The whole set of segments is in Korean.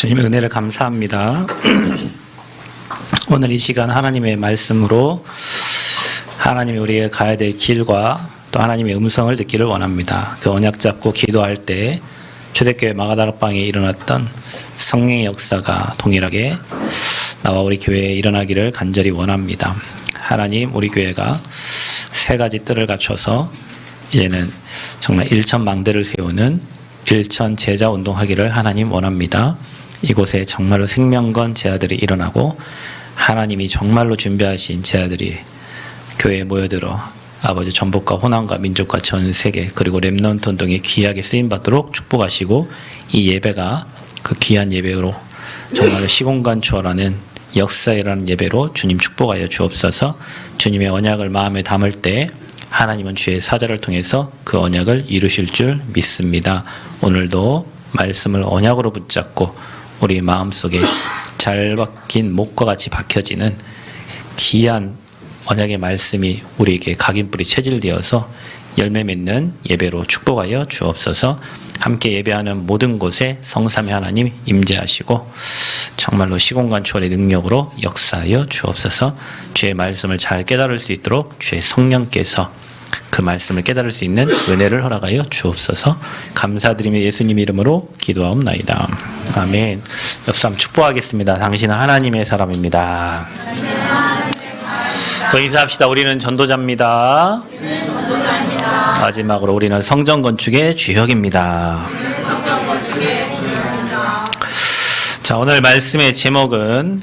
주님의 은혜를 감사합니다. 오늘 이 시간 하나님의 말씀으로 하나님이 우리에게 가야 될 길과 또 하나님의 음성을 듣기를 원합니다. 그 언약 잡고 기도할 때 초대교회 마가다락방에 일어났던 성령의 역사가 동일하게 나와 우리 교회에 일어나기를 간절히 원합니다. 하나님, 우리 교회가 세 가지 뜰을 갖춰서 이제는 정말 일천망대를 세우는 일천 제자 운동하기를 하나님 원합니다. 이곳에 정말로 생명건 제자들이 일어나고 하나님이 정말로 준비하신 제자들이 교회에 모여들어 아버지 전복과 호남과 민족과 전 세계 그리고 렘넌트 운동에 귀하게 쓰임받도록 축복하시고 이 예배가 그 귀한 예배로 정말로 시공간 초월하는 역사이라는 예배로 주님 축복하여 주옵소서. 주님의 언약을 마음에 담을 때 하나님은 주의 사자를 통해서 그 언약을 이루실 줄 믿습니다. 오늘도 말씀을 언약으로 붙잡고 우리 마음속에 잘 박힌 목과 같이 박혀지는 귀한 언약의 말씀이 우리에게 각인뿌리 체질되어서 열매 맺는 예배로 축복하여 주옵소서. 함께 예배하는 모든 곳에 성삼위 하나님 임재하시고 정말로 시공간 초월의 능력으로 역사하여 주옵소서. 주의 말씀을 잘 깨달을 수 있도록 주의 성령께서 그 말씀을 깨달을 수 있는 은혜를 허락하여 주옵소서. 감사드리며 예수님 이름으로 기도하옵나이다. 아멘. 옆 사람 축복하겠습니다. 당신은 하나님의 사람입니다. 더 인사합시다. 우리는 전도자입니다. 마지막으로 우리는 성전 건축의 주역입니다. 자, 오늘 말씀의 제목은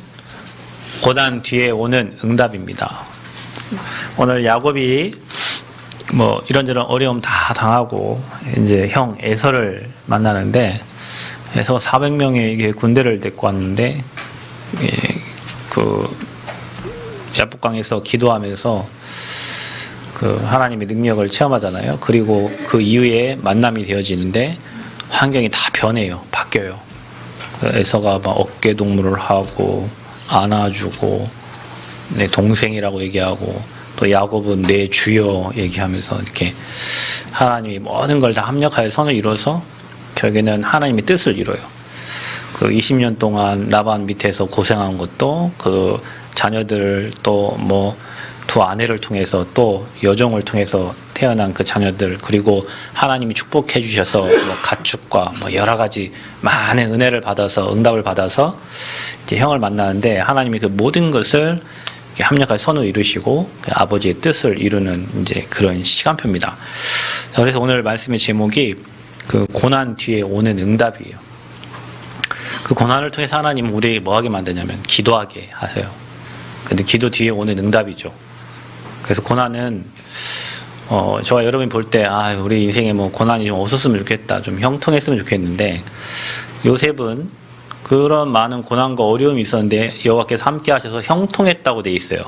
고난 뒤에 오는 응답입니다. 오늘 야곱이 이런저런 어려움 다 당하고 이제 형 에서를 만나는데 에서 400명의 군대를 데리고 왔는데 그 야복강에서 기도하면서 그 하나님의 능력을 체험하잖아요. 그리고 그 이후에 만남이 되어지는데 환경이 다 변해요. 바뀌어요. 에서가 막 어깨 동무를 하고 안아주고 내 동생이라고 얘기하고 또 야곱은 내 주여 얘기하면서 이렇게 하나님이 모든 걸 다 합력하여 선을 이뤄서 결국에는 하나님의 뜻을 이뤄요. 그 20년 동안 라반 밑에서 고생한 것도 그 자녀들 또 두 아내를 통해서 또 여종을 통해서 태어난 그 자녀들 그리고 하나님이 축복해 주셔서 가축과 여러 가지 많은 은혜를 받아서 응답을 받아서 이제 형을 만나는데 하나님이 그 모든 것을 합력하여 선을 이루시고 그 아버지의 뜻을 이루는 이제 그런 시간표입니다. 그래서 오늘 말씀의 제목이 그 고난 뒤에 오는 응답이에요. 그 고난을 통해서 하나님은 우리에게 뭐 하게 만드냐면 기도하게 하세요. 근데 기도 뒤에 오는 응답이죠. 그래서 고난은 저와 여러분이 볼 때 우리 인생에 고난이 좀 없었으면 좋겠다, 좀 형통했으면 좋겠는데 요셉은 그런 많은 고난과 어려움이 있었는데 여호와께서 함께 하셔서 형통했다고 돼 있어요.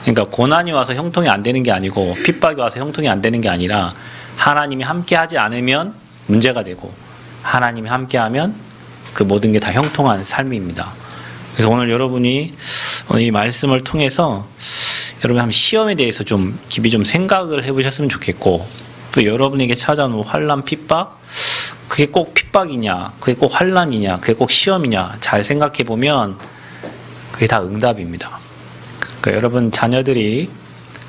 그러니까 고난이 와서 형통이 안 되는 게 아니고 핍박이 와서 형통이 안 되는 게 아니라 하나님이 함께 하지 않으면 문제가 되고 하나님이 함께 하면 그 모든 게 다 형통한 삶입니다. 그래서 오늘 여러분이 이 말씀을 통해서 여러분 한번 시험에 대해서 좀 깊이 좀 생각을 해보셨으면 좋겠고 또 여러분에게 찾아오는 환난 핍박 그게 꼭 핍박이냐 그게 꼭 환난이냐 그게 꼭 시험이냐 잘 생각해 보면 그게 다 응답입니다. 그러니까 여러분 자녀들이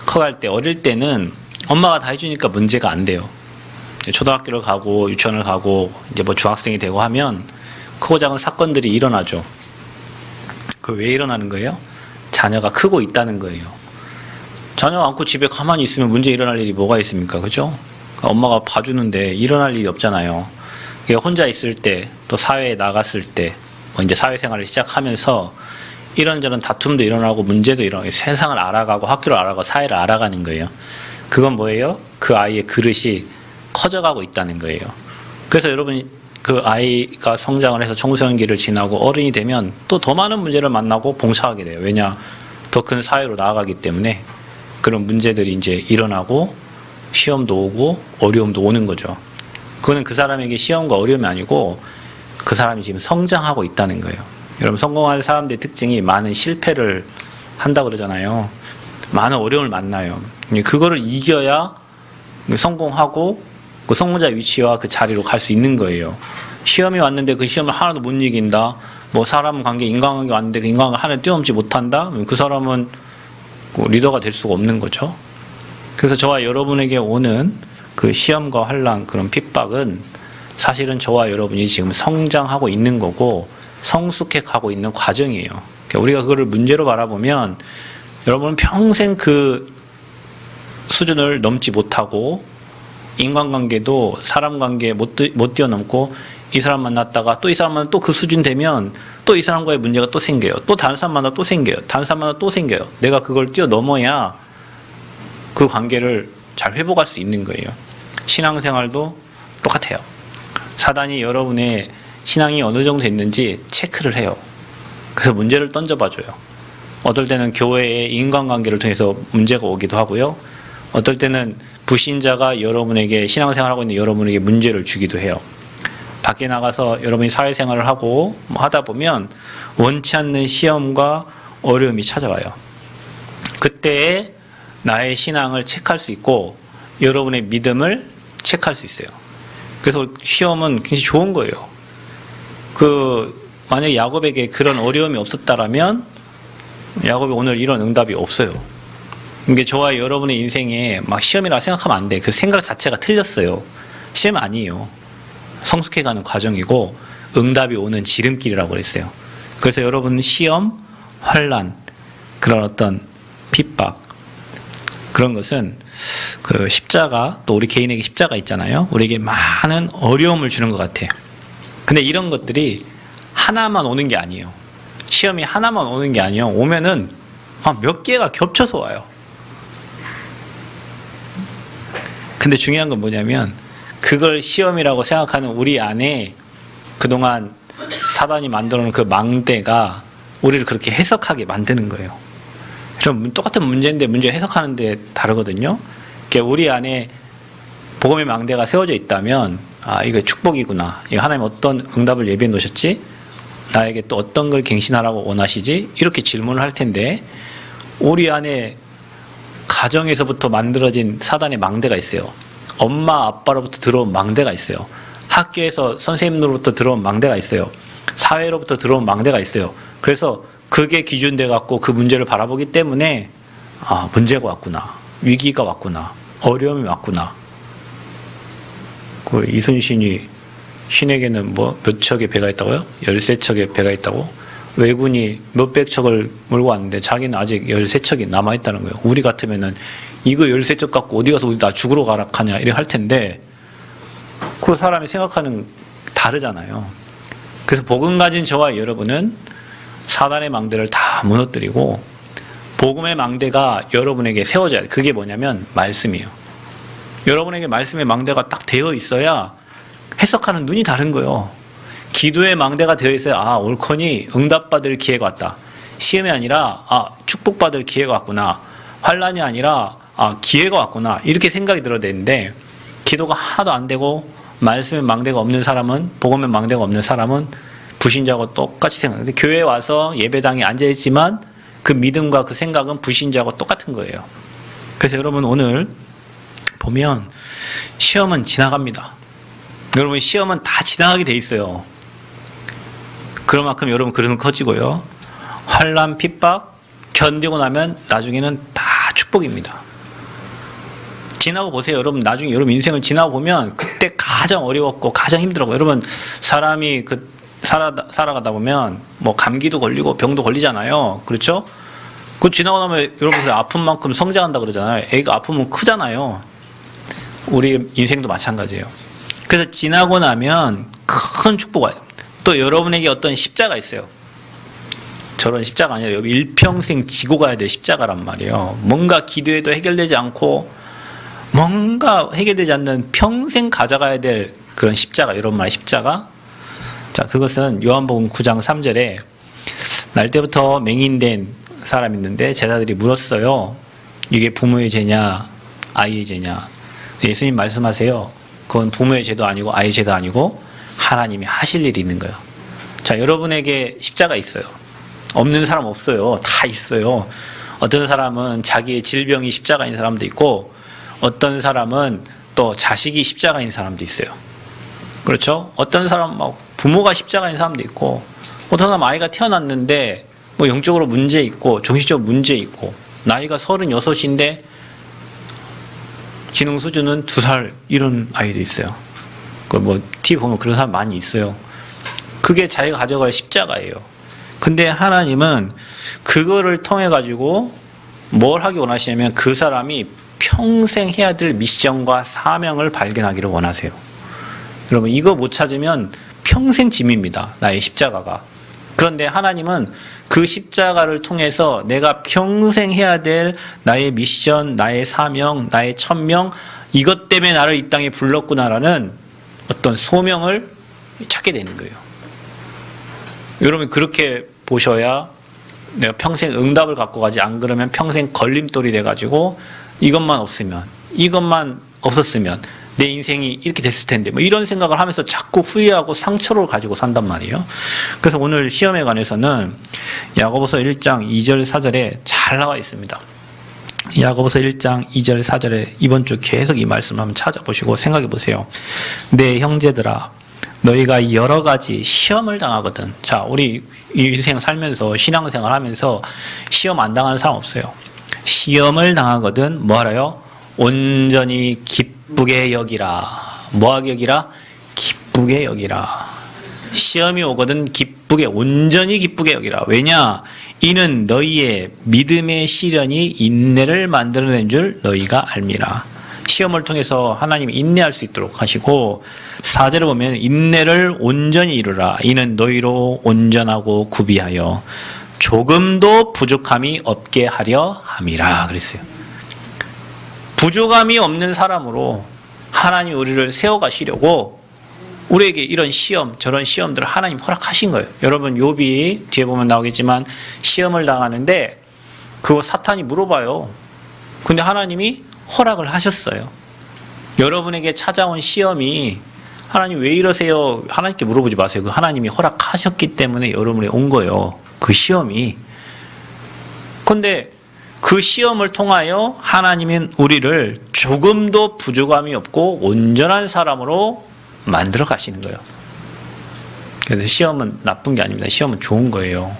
커갈 때 어릴 때는 엄마가 다 해주니까 문제가 안 돼요. 초등학교를 가고 유치원을 가고 이제 중학생이 되고 하면 크고 작은 사건들이 일어나죠. 그 왜 일어나는 거예요? 자녀가 크고 있다는 거예요. 자녀 안고 집에 가만히 있으면 문제 일어날 일이 뭐가 있습니까? 그죠? 그러니까 엄마가 봐주는데 일어날 일이 없잖아요. 혼자 있을 때, 또 사회에 나갔을 때, 이제 사회생활을 시작하면서 이런저런 다툼도 일어나고 문제도 일어나고 세상을 알아가고 학교를 알아가고 사회를 알아가는 거예요. 그건 뭐예요? 그 아이의 그릇이 커져가고 있다는 거예요. 그래서 여러분 그 아이가 성장을 해서 청소년기를 지나고 어른이 되면 또 더 많은 문제를 만나고 봉사하게 돼요. 왜냐? 더 큰 사회로 나아가기 때문에 그런 문제들이 이제 일어나고 시험도 오고 어려움도 오는 거죠. 그거는 그 사람에게 시험과 어려움이 아니고 그 사람이 지금 성장하고 있다는 거예요. 여러분 성공한 사람들의 특징이 많은 실패를 한다고 그러잖아요. 많은 어려움을 만나요. 그거를 이겨야 성공하고 그 성공자 위치와 그 자리로 갈 수 있는 거예요. 시험이 왔는데 그 시험을 하나도 못 이긴다. 뭐 사람 관계, 인간관계 왔는데 그 인간관계 하나를 뛰어넘지 못한다. 그 사람은 리더가 될 수가 없는 거죠. 그래서 저와 여러분에게 오는 그 시험과 환난, 그런 핍박은 사실은 저와 여러분이 지금 성장하고 있는 거고 성숙해가고 있는 과정이에요. 그러니까 우리가 그거를 문제로 바라보면 여러분은 평생 그 수준을 넘지 못하고 인간관계도 사람 관계 못 뛰어넘고 이 사람 만났다가 또 이 사람 만나 또 그 수준 되면 또 이 사람과의 문제가 또 생겨요. 또 다른 사람 만나 또 생겨요. 다른 사람 만나 또 생겨요. 내가 그걸 뛰어넘어야 그 관계를 잘 회복할 수 있는 거예요. 신앙생활도 똑같아요. 사단이 여러분의 신앙이 어느 정도 됐는지 체크를 해요. 그래서 문제를 던져봐줘요. 어떨 때는 교회의 인간관계를 통해서 문제가 오기도 하고요. 어떨 때는 불신자가 여러분에게 신앙생활하고 있는 여러분에게 문제를 주기도 해요. 밖에 나가서 여러분이 사회생활을 하고 하다 보면 원치 않는 시험과 어려움이 찾아와요. 그때에 나의 신앙을 체크할 수 있고 여러분의 믿음을 체크할 수 있어요. 그래서 시험은 굉장히 좋은 거예요. 만약 야곱에게 그런 어려움이 없었다라면 야곱이 오늘 이런 응답이 없어요. 이게 저와 여러분의 인생에 막 시험이라 생각하면 안 돼. 그 생각 자체가 틀렸어요. 시험 아니에요. 성숙해가는 과정이고 응답이 오는 지름길이라고 그랬어요. 그래서 여러분 시험, 환난, 그런 어떤 핍박, 그런 것은 그 십자가, 또 우리 개인에게 십자가 있잖아요. 우리에게 많은 어려움을 주는 것 같아요. 근데 이런 것들이 하나만 오는 게 아니에요. 시험이 하나만 오는 게 아니에요. 오면은 몇 개가 겹쳐서 와요. 근데 중요한 건 뭐냐면 그걸 시험이라고 생각하는 우리 안에 그동안 사단이 만들어 놓은 그 망대가 우리를 그렇게 해석하게 만드는 거예요. 좀 똑같은 문제인데 문제 해석하는데 다르거든요. 그러니까 우리 안에 복음의 망대가 세워져 있다면 이거 축복이구나. 이거 하나님 어떤 응답을 예비해 놓으셨지? 나에게 또 어떤 걸 갱신하라고 원하시지? 이렇게 질문을 할 텐데 우리 안에 가정에서부터 만들어진 사단의 망대가 있어요. 엄마 아빠로부터 들어온 망대가 있어요. 학교에서 선생님으로부터 들어온 망대가 있어요. 사회로부터 들어온 망대가 있어요. 그래서 그게 기준돼 갖고 그 문제를 바라보기 때문에 문제가 왔구나, 위기가 왔구나, 어려움이 왔구나. 그 이순신이 신에게는 몇 척의 배가 있다고요? 13척의 배가 있다고? 왜군이 몇백 척을 몰고 왔는데 자기는 아직 13척이 남아있다는 거예요. 우리 같으면은 이거 13척 갖고 어디 가서 우리 나 죽으러 가라 하냐 이렇게 할 텐데 그 사람이 생각하는 다르잖아요. 그래서 복음 가진 저와 여러분은 사단의 망대를 다 무너뜨리고 복음의 망대가 여러분에게 세워져야 돼요. 그게 뭐냐면 말씀이에요. 여러분에게 말씀의 망대가 딱 되어 있어야 해석하는 눈이 다른 거예요. 기도의 망대가 되어 있어야 옳거니 응답받을 기회가 왔다. 시험이 아니라 축복받을 기회가 왔구나. 환난이 아니라 기회가 왔구나. 이렇게 생각이 들어야 되는데 기도가 하나도 안 되고 말씀의 망대가 없는 사람은, 복음의 망대가 없는 사람은 불신자하고 똑같이 생각해요. 교회에 와서 예배당에 앉아있지만 그 믿음과 그 생각은 불신자하고 똑같은 거예요. 그래서 여러분 오늘 보면 시험은 지나갑니다. 여러분 시험은 다 지나가게 돼 있어요. 그런 만큼 여러분 그릇은 커지고요. 환난 핍박 견디고 나면 나중에는 다 축복입니다. 지나고 보세요. 여러분 나중에 여러분 인생을 지나고 보면 그때 가장 어려웠고 가장 힘들었고 여러분 사람이 살아가다 보면 감기도 걸리고 병도 걸리잖아요. 그렇죠? 그 지나고 나면 여러분 아픈 만큼 성장한다 그러잖아요. 애가 아프면 크잖아요. 우리 인생도 마찬가지예요. 그래서 지나고 나면 큰 축복이 와요. 또 여러분에게 어떤 십자가 있어요. 저런 십자가 아니라 일평생 지고 가야 될 십자가란 말이에요. 뭔가 기도해도 해결되지 않고 뭔가 해결되지 않는 평생 가져가야 될 그런 십자가, 이런 말 십자가. 자, 그것은 요한복음 9장 3절에 날 때부터 맹인된 사람이 있는데 제자들이 물었어요. 이게 부모의 죄냐 아이의 죄냐. 예수님 말씀하세요. 그건 부모의 죄도 아니고 아이의 죄도 아니고 하나님이 하실 일이 있는 거예요. 자, 여러분에게 십자가 있어요. 없는 사람 없어요. 다 있어요. 어떤 사람은 자기의 질병이 십자가인 사람도 있고 어떤 사람은 또 자식이 십자가인 사람도 있어요. 그렇죠? 어떤 사람 막 부모가 십자가인 사람도 있고, 어떤 사람 아이가 태어났는데 뭐 영적으로 문제 있고 정신적으로 문제 있고, 나이가 36인데 지능 수준은 2살 이런 아이도 있어요. 그 뭐 TV 보면 그런 사람 많이 있어요. 그게 자기가 가져갈 십자가예요. 근데 하나님은 그거를 통해 가지고 뭘 하기 원하시냐면 그 사람이 평생 해야 될 미션과 사명을 발견하기를 원하세요. 여러분, 이거 못 찾으면 평생 짐입니다. 나의 십자가가. 그런데 하나님은 그 십자가를 통해서 내가 평생 해야 될 나의 미션, 나의 사명, 나의 천명, 이것 때문에 나를 이 땅에 불렀구나라는 어떤 소명을 찾게 되는 거예요. 여러분, 그렇게 보셔야 내가 평생 응답을 갖고 가지, 안 그러면 평생 걸림돌이 돼가지고 이것만 없었으면 내 인생이 이렇게 됐을 텐데, 뭐 이런 생각을 하면서 자꾸 후회하고 상처를 가지고 산단 말이에요. 그래서 오늘 시험에 관해서는 야고보서 1장 2절 4절에 잘 나와 있습니다. 야고보서 1장 2절 4절에 이번 주 계속 이 말씀을 한번 찾아보시고 생각해 보세요. 내 형제들아, 너희가 여러 가지 시험을 당하거든. 자, 우리 인생 살면서 신앙생활 하면서 시험 안 당하는 사람 없어요. 시험을 당하거든 뭐 하라요? 온전히 기쁘게 여기라. 뭐하게 여기라? 기쁘게 여기라. 시험이 오거든 기쁘게, 온전히 기쁘게 여기라. 왜냐? 이는 너희의 믿음의 시련이 인내를 만들어낸 줄 너희가 알미라. 시험을 통해서 하나님이 인내할 수 있도록 하시고, 4절을 보면 인내를 온전히 이루라. 이는 너희로 온전하고 구비하여 조금도 부족함이 없게 하려 함이라 그랬어요. 부족함이 없는 사람으로 하나님 우리를 세워가시려고 우리에게 이런 시험, 저런 시험들을 하나님 허락하신 거예요. 여러분, 욥이 뒤에 보면 나오겠지만 시험을 당하는데 그거 사탄이 물어봐요. 근데 하나님이 허락을 하셨어요. 여러분에게 찾아온 시험이 하나님 왜 이러세요? 하나님께 물어보지 마세요. 그 하나님이 허락하셨기 때문에 여러분에 온 거예요. 그 시험이. 근데 그 시험을 통하여 하나님은 우리를 조금도 부족함이 없고 온전한 사람으로 만들어 가시는 거예요. 그래서 시험은 나쁜 게 아닙니다. 시험은 좋은 거예요.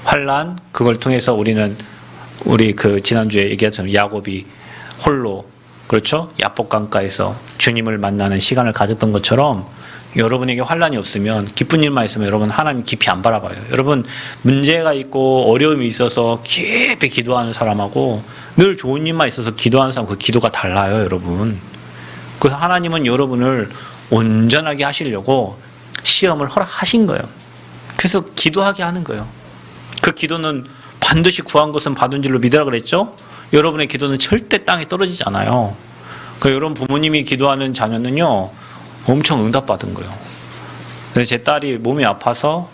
환난, 그걸 통해서 우리 그 지난주에 얘기했던 야곱이 홀로, 그렇죠? 야복강가에서 주님을 만나는 시간을 가졌던 것처럼 여러분에게 환난이 없으면, 기쁜 일만 있으면 여러분 하나님 깊이 안 바라봐요. 여러분, 문제가 있고 어려움이 있어서 깊이 기도하는 사람하고 늘 좋은 일만 있어서 기도하는 사람, 그 기도가 달라요, 여러분. 그래서 하나님은 여러분을 온전하게 하시려고 시험을 허락하신 거예요. 그래서 기도하게 하는 거예요. 그 기도는 반드시 구한 것은 받은 줄로 믿으라 그랬죠? 여러분의 기도는 절대 땅에 떨어지지 않아요. 여러분 부모님이 기도하는 자녀는요, 엄청 응답받은 거예요. 그래서 제 딸이 몸이 아파서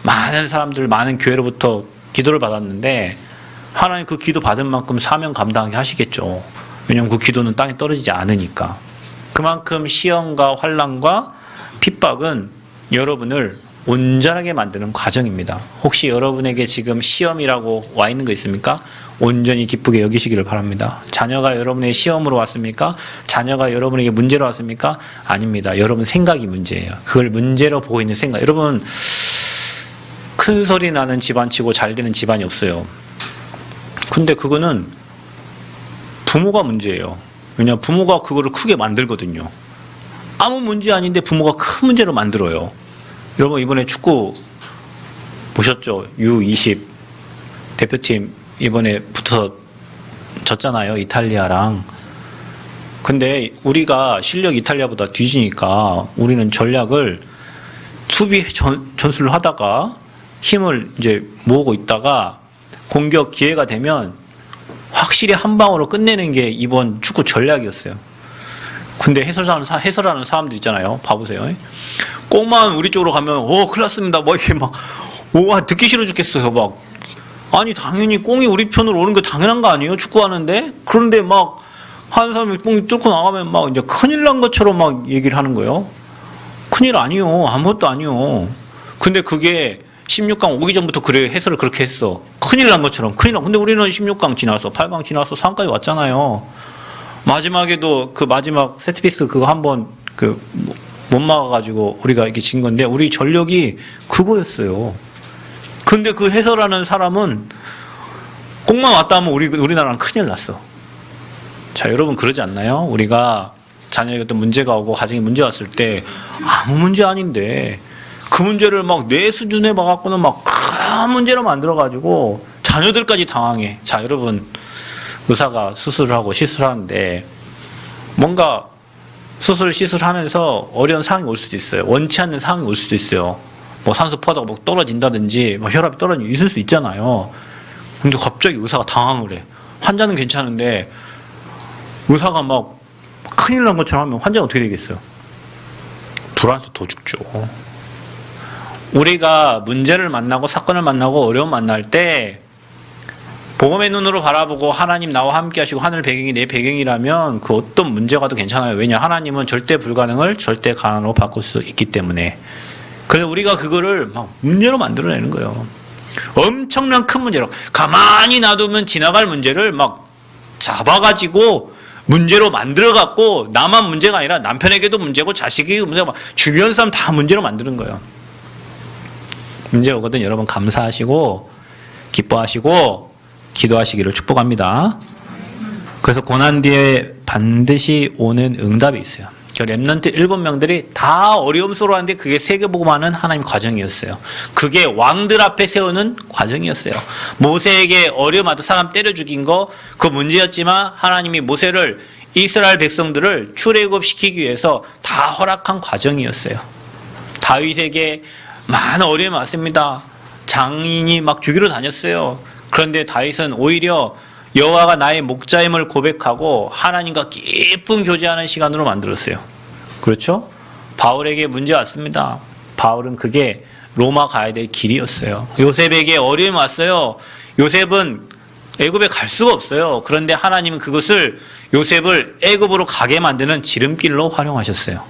많은 사람들, 많은 교회로부터 기도를 받았는데 하나님 그 기도 받은 만큼 사명 감당하게 하시겠죠. 왜냐하면 그 기도는 땅에 떨어지지 않으니까. 그만큼 시험과 환난과 핍박은 여러분을 온전하게 만드는 과정입니다. 혹시 여러분에게 지금 시험이라고 와 있는 거 있습니까? 온전히 기쁘게 여기시기를 바랍니다. 자녀가 여러분의 시험으로 왔습니까? 자녀가 여러분에게 문제로 왔습니까? 아닙니다. 여러분 생각이 문제예요. 그걸 문제로 보고 있는 생각. 여러분, 큰 소리 나는 집안치고 잘 되는 집안이 없어요. 근데 그거는 부모가 문제예요. 왜냐하면 부모가 그거를 크게 만들거든요. 아무 문제 아닌데 부모가 큰 문제로 만들어요. 여러분, 이번에 축구 보셨죠? U20 대표팀 이번에 붙어서 졌잖아요, 이탈리아랑. 근데 우리가 실력 이탈리아보다 뒤지니까 우리는 전략을 수비 전술을 하다가 힘을 이제 모으고 있다가 공격 기회가 되면 확실히 한 방으로 끝내는 게 이번 축구 전략이었어요. 근데 해설하는 사람들 있잖아요. 봐보세요. 꼭만 우리 쪽으로 가면 큰일 났습니다. 뭐 이렇게 막 듣기 싫어 죽겠어요. 막 아니 당연히 꽁이 우리 편으로 오는 게 당연한 거 아니에요? 축구하는데. 그런데 막 한 사람이 꽁이 뚫고 나가면 막 이제 큰일 난 것처럼 막 얘기를 하는 거예요. 큰일 아니요. 아무것도 아니요. 근데 그게 16강 오기 전부터 그래 해설을 그렇게 했어. 큰일 난 것처럼. 근데 우리는 16강 지나서 8강 지나서 3강까지 왔잖아요. 마지막에도 그 마지막 세트피스 그거 한번 못 막아가지고 우리가 이렇게 진 건데 우리 전력이 그거였어요. 근데 그 해설하는 사람은 꼭만 왔다 하면 우리나라는 큰일 났어. 자, 여러분 그러지 않나요? 우리가 자녀에게 어떤 문제가 오고 가정에 문제 왔을 때 아무 문제 아닌데 그 문제를 막 내 수준에 봐갖고는 막 큰 문제로 만들어가지고 자녀들까지 당황해. 자, 여러분 의사가 수술을 하고 시술하는데 뭔가 수술 시술하면서 어려운 상황이 올 수도 있어요. 원치 않는 상황이 올 수도 있어요. 뭐 산소 포화도가 뭐 떨어진다든지 뭐 혈압이 떨어지는 있을 수 있잖아요. 근데 갑자기 의사가 당황을 해. 환자는 괜찮은데 의사가 막 큰일 난 것처럼 하면 환자는 어떻게 되겠어요? 불안해서 더 죽죠. 우리가 문제를 만나고 사건을 만나고 어려움 만날 때 복음의 눈으로 바라보고 하나님 나와 함께 하시고 하늘 배경이 내 배경이라면 그 어떤 문제가 도 괜찮아요. 왜냐? 하나님은 절대 불가능을 절대 가능으로 바꿀 수 있기 때문에. 그래서 우리가 그거를 막 문제로 만들어내는 거예요. 엄청난 큰 문제로 가만히 놔두면 지나갈 문제를 막 잡아가지고 문제로 만들어갖고 나만 문제가 아니라 남편에게도 문제고 자식에게도 문제고 막 주변 사람 다 문제로 만드는 거예요. 문제 오거든 여러분 감사하시고 기뻐하시고 기도하시기를 축복합니다. 그래서 고난 뒤에 반드시 오는 응답이 있어요. 저 렘넌트 7명들이 다 어려움 속으로 하는데 그게 세계복음하는 하나님 과정이었어요. 그게 왕들 앞에 세우는 과정이었어요. 모세에게 어려움 와도 사람 때려 죽인 거 그 문제였지만 하나님이 모세를 이스라엘 백성들을 출애굽시키기 위해서 다 허락한 과정이었어요. 다윗에게 많은 어려움이 왔습니다. 장인이 막 죽이러 다녔어요. 그런데 다윗은 오히려 여호와가 나의 목자임을 고백하고 하나님과 깊은 교제하는 시간으로 만들었어요. 그렇죠? 바울에게 문제 왔습니다. 바울은 그게 로마 가야 될 길이었어요. 요셉에게 어려움이 왔어요. 요셉은 애굽에 갈 수가 없어요. 그런데 하나님은 그것을 요셉을 애굽으로 가게 만드는 지름길로 활용하셨어요.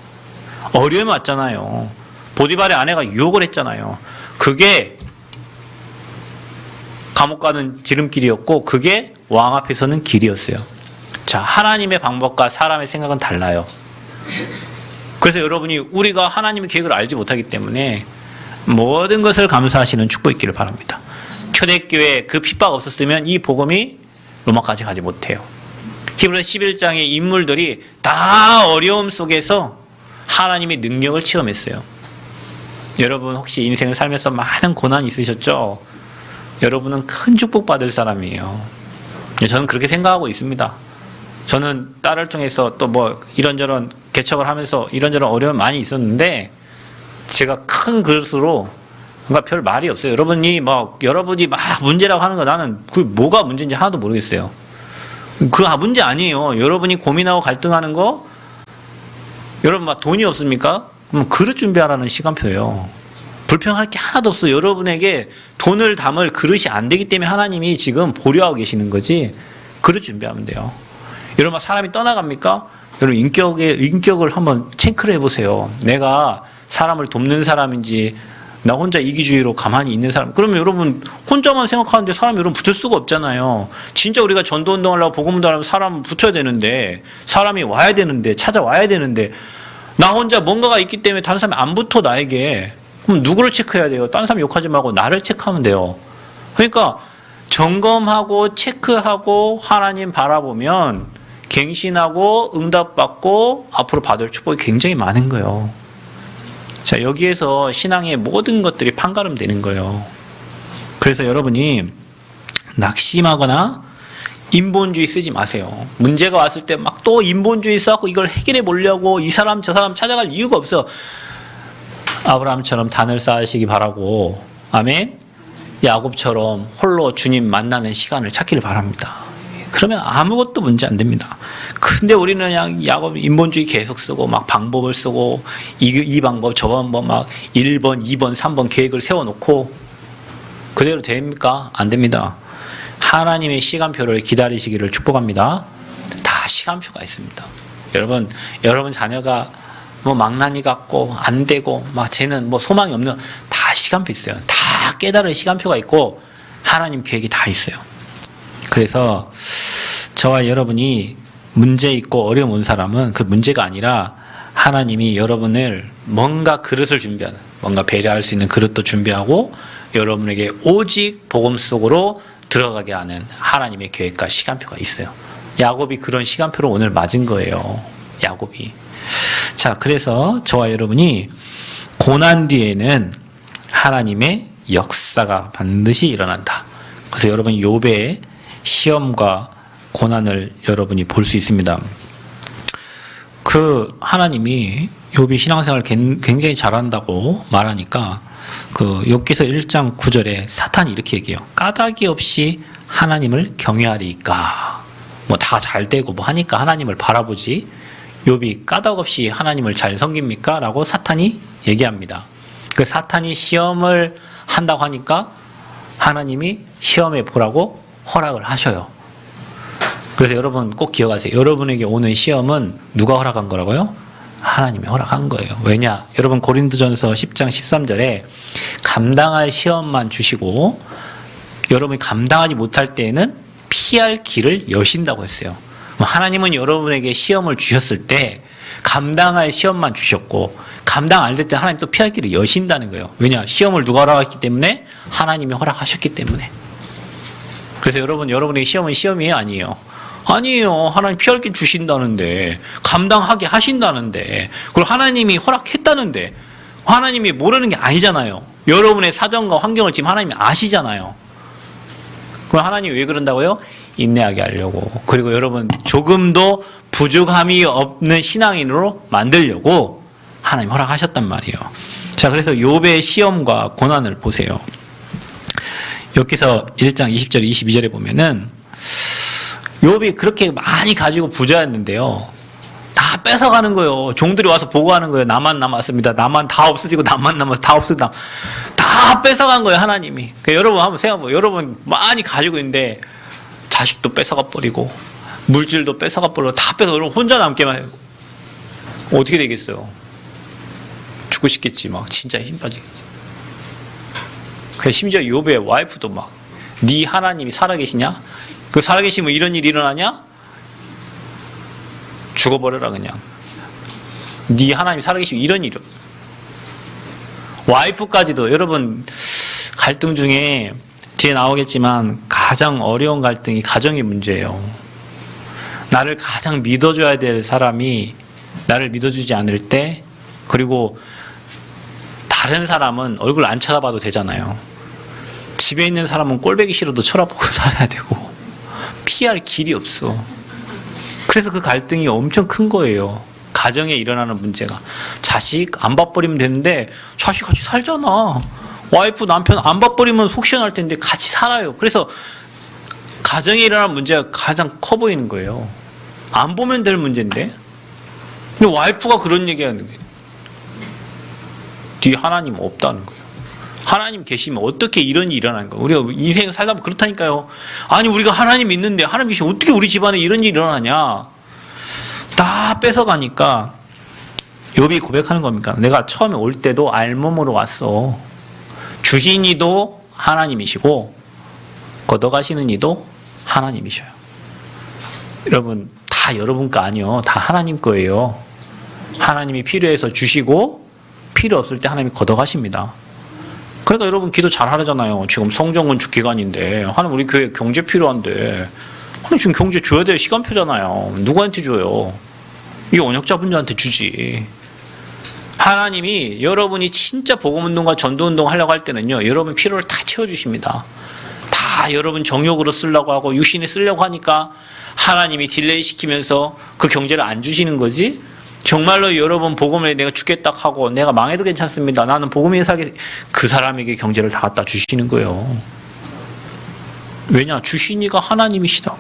어려움이 왔잖아요. 보디발의 아내가 유혹을 했잖아요. 그게 감옥 가는 지름길이었고 그게 왕 앞에 서는 길이었어요. 자, 하나님의 방법과 사람의 생각은 달라요. 그래서 여러분이 우리가 하나님의 계획을 알지 못하기 때문에 모든 것을 감사하시는 축복이 있기를 바랍니다. 초대교회 그 핍박 없었으면 이 복음이 로마까지 가지 못해요. 히브리서 11장의 인물들이 다 어려움 속에서 하나님의 능력을 체험했어요. 여러분 혹시 인생을 살면서 많은 고난이 있으셨죠? 여러분은 큰 축복 받을 사람이에요. 저는 그렇게 생각하고 있습니다. 저는 딸을 통해서 또 뭐 이런저런 개척을 하면서 이런저런 어려움이 많이 있었는데 제가 큰 그릇으로 그러니까 별 말이 없어요. 여러분이 막 문제라고 하는 거 나는 그 뭐가 문제인지 하나도 모르겠어요. 그 문제 아니에요. 여러분이 고민하고 갈등하는 거 여러분 막 돈이 없습니까? 그럼 그릇 준비하라는 시간표예요. 불평할 게 하나도 없어요. 여러분에게 돈을 담을 그릇이 안 되기 때문에 하나님이 지금 보류하고 계시는 거지. 그릇 준비하면 돼요. 여러분 사람이 떠나갑니까? 여러분 인격을 한번 체크를 해보세요. 내가 사람을 돕는 사람인지 나 혼자 이기주의로 가만히 있는 사람. 그러면 여러분 혼자만 생각하는데 사람이 여러분 붙을 수가 없잖아요. 진짜 우리가 전도운동하려고 복음운동하려면 사람 붙여야 되는데 사람이 와야 되는데 찾아와야 되는데 나 혼자 뭔가가 있기 때문에 다른 사람이 안 붙어 나에게. 그럼 누구를 체크해야 돼요? 다른 사람 욕하지 말고 나를 체크하면 돼요. 그러니까 점검하고 체크하고 하나님 바라보면 갱신하고 응답받고 앞으로 받을 축복이 굉장히 많은 거예요. 자, 여기에서 신앙의 모든 것들이 판가름되는 거예요. 그래서 여러분이 낙심하거나 인본주의 쓰지 마세요. 문제가 왔을 때 막 또 인본주의 써갖고 이걸 해결해 보려고 이 사람 저 사람 찾아갈 이유가 없어. 아브라함처럼 단을 쌓으시기 바라고, 아멘. 야곱처럼 홀로 주님 만나는 시간을 찾기를 바랍니다. 그러면 아무것도 문제 안 됩니다. 근데 우리는 그냥 야곱 인본주의 계속 쓰고 막 방법을 쓰고 이 방법 저 방법 막 1번, 2번, 3번 계획을 세워놓고 그대로 됩니까? 안 됩니다. 하나님의 시간표를 기다리시기를 축복합니다. 다 시간표가 있습니다. 여러분 자녀가 뭐 망나니 같고 안 되고 막 쟤는 뭐 소망이 없는 다 시간표 있어요. 다 깨달을 시간표가 있고 하나님 계획이 다 있어요. 그래서 저와 여러분이 문제 있고 어려움 온 사람은 그 문제가 아니라 하나님이 여러분을 뭔가 그릇을 준비하는, 뭔가 배려할 수 있는 그릇도 준비하고 여러분에게 오직 복음 속으로 들어가게 하는 하나님의 계획과 시간표가 있어요. 야곱이 그런 시간표를 오늘 맞은 거예요. 야곱이. 자, 그래서 저와 여러분이 고난 뒤에는 하나님의 역사가 반드시 일어난다. 그래서 여러분 욥의 시험과 고난을 여러분이 볼 수 있습니다. 그 하나님이 욥이 신앙생활을 굉장히 잘한다고 말하니까 그 욥기서 1장 9절에 사탄이 이렇게 얘기해요. 까닭이 없이 하나님을 경외하리까. 뭐 다 잘 되고 뭐 하니까 하나님을 바라보지. 욥이 까닭 없이 하나님을 잘 섬깁니까? 라고 사탄이 얘기합니다. 그 사탄이 시험을 한다고 하니까 하나님이 시험해 보라고 허락을 하셔요. 그래서 여러분 꼭 기억하세요. 여러분에게 오는 시험은 누가 허락한 거라고요? 하나님이 허락한 거예요. 왜냐? 여러분 고린도전서 10장 13절에 감당할 시험만 주시고 여러분이 감당하지 못할 때에는 피할 길을 여신다고 했어요. 하나님은 여러분에게 시험을 주셨을 때 감당할 시험만 주셨고 감당 안 될 때 하나님 또 피할 길을 여신다는 거예요. 왜냐? 시험을 누가 허락했기 때문에? 하나님이 허락하셨기 때문에. 그래서 여러분에게 시험은 시험이에요? 아니에요? 아니에요. 하나님 피할 길 주신다는데 감당하게 하신다는데 그리고 하나님이 허락했다는데 하나님이 모르는 게 아니잖아요. 여러분의 사정과 환경을 지금 하나님이 아시잖아요. 그럼 하나님이 왜 그런다고요? 인내하게 하려고. 그리고 여러분 조금도 부족함이 없는 신앙인으로 만들려고 하나님 허락하셨단 말이에요. 자, 그래서 욥의 시험과 고난을 보세요. 여기서 1장 20절 22절에 보면은 욥이 그렇게 많이 가지고 부자였는데요. 다 뺏어가는 거예요. 종들이 와서 보고하는 거예요. 나만 남았습니다. 나만 다 없어지고 나만 남아서 다 없어지다. 다 뺏어간 거예요, 하나님이. 그러니까 여러분 한번 생각해보세요. 여러분 많이 가지고 있는데 자식도 뺏어가 버리고 물질도 뺏어가 버리고 다 뺏어. 여러분 혼자 남게만 해요. 어떻게 되겠어요? 죽고 싶겠지. 막 진짜 힘 빠지겠지. 그 심지어 욥의 와이프도 막 네 하나님이 살아계시냐? 그 살아계시면 이런 일이 일어나냐? 죽어버려라 그냥. 네 하나님이 살아계시면 이런 일이. 와이프까지도 여러분 갈등 중에 뒤에 나오겠지만 가장 어려운 갈등이 가정의 문제예요. 나를 가장 믿어줘야 될 사람이 나를 믿어주지 않을 때 그리고 다른 사람은 얼굴 안 쳐다봐도 되잖아요. 집에 있는 사람은 꼴보기 싫어도 쳐다보고 살아야 되고 피할 길이 없어. 그래서 그 갈등이 엄청 큰 거예요. 가정에 일어나는 문제가. 자식 안 봐버리면 되는데 자식 같이 살잖아. 와이프 남편 안 봐버리면 속 시원할 텐데 같이 살아요. 그래서 가정에 일어나는 문제가 가장 커 보이는 거예요. 안 보면 될 문제인데. 근데 와이프가 그런 얘기하는 거예요. 뒤에 하나님 없다는 거예요. 하나님 계시면 어떻게 이런 일이 일어나는 거예요? 우리가 인생 살다 보면 그렇다니까요. 아니 우리가 하나님 있는데 하나님 계시면 어떻게 우리 집안에 이런 일이 일어나냐. 다 뺏어가니까 욥이 고백하는 겁니까? 내가 처음에 올 때도 알몸으로 왔어. 주신 이도 하나님이시고 걷어가시는 이도 하나님이셔요. 여러분 다 여러분 거 아니요. 다 하나님 거예요. 하나님이 필요해서 주시고 필요 없을 때 하나님이 걷어가십니다. 그러니까 여러분 기도 잘 하잖아요. 지금 성전건축 기간인데 하나님 우리 교회 경제 필요한데 하나님 지금 경제 줘야 될 시간표잖아요. 누구한테 줘요? 이 언역자분들한테 주지. 하나님이 여러분이 진짜 복음운동과 전도운동 하려고 할 때는요. 여러분 필요를 다 채워주십니다. 다 여러분 정욕으로 쓰려고 하고 육신에 쓰려고 하니까 하나님이 딜레이 시키면서 그 경제를 안 주시는 거지. 정말로 여러분 복음에 내가 죽겠다 하고 내가 망해도 괜찮습니다. 나는 복음에 사게 그 사람에게 경제를 다 갖다 주시는 거예요. 왜냐? 주신 이가 하나님이시다.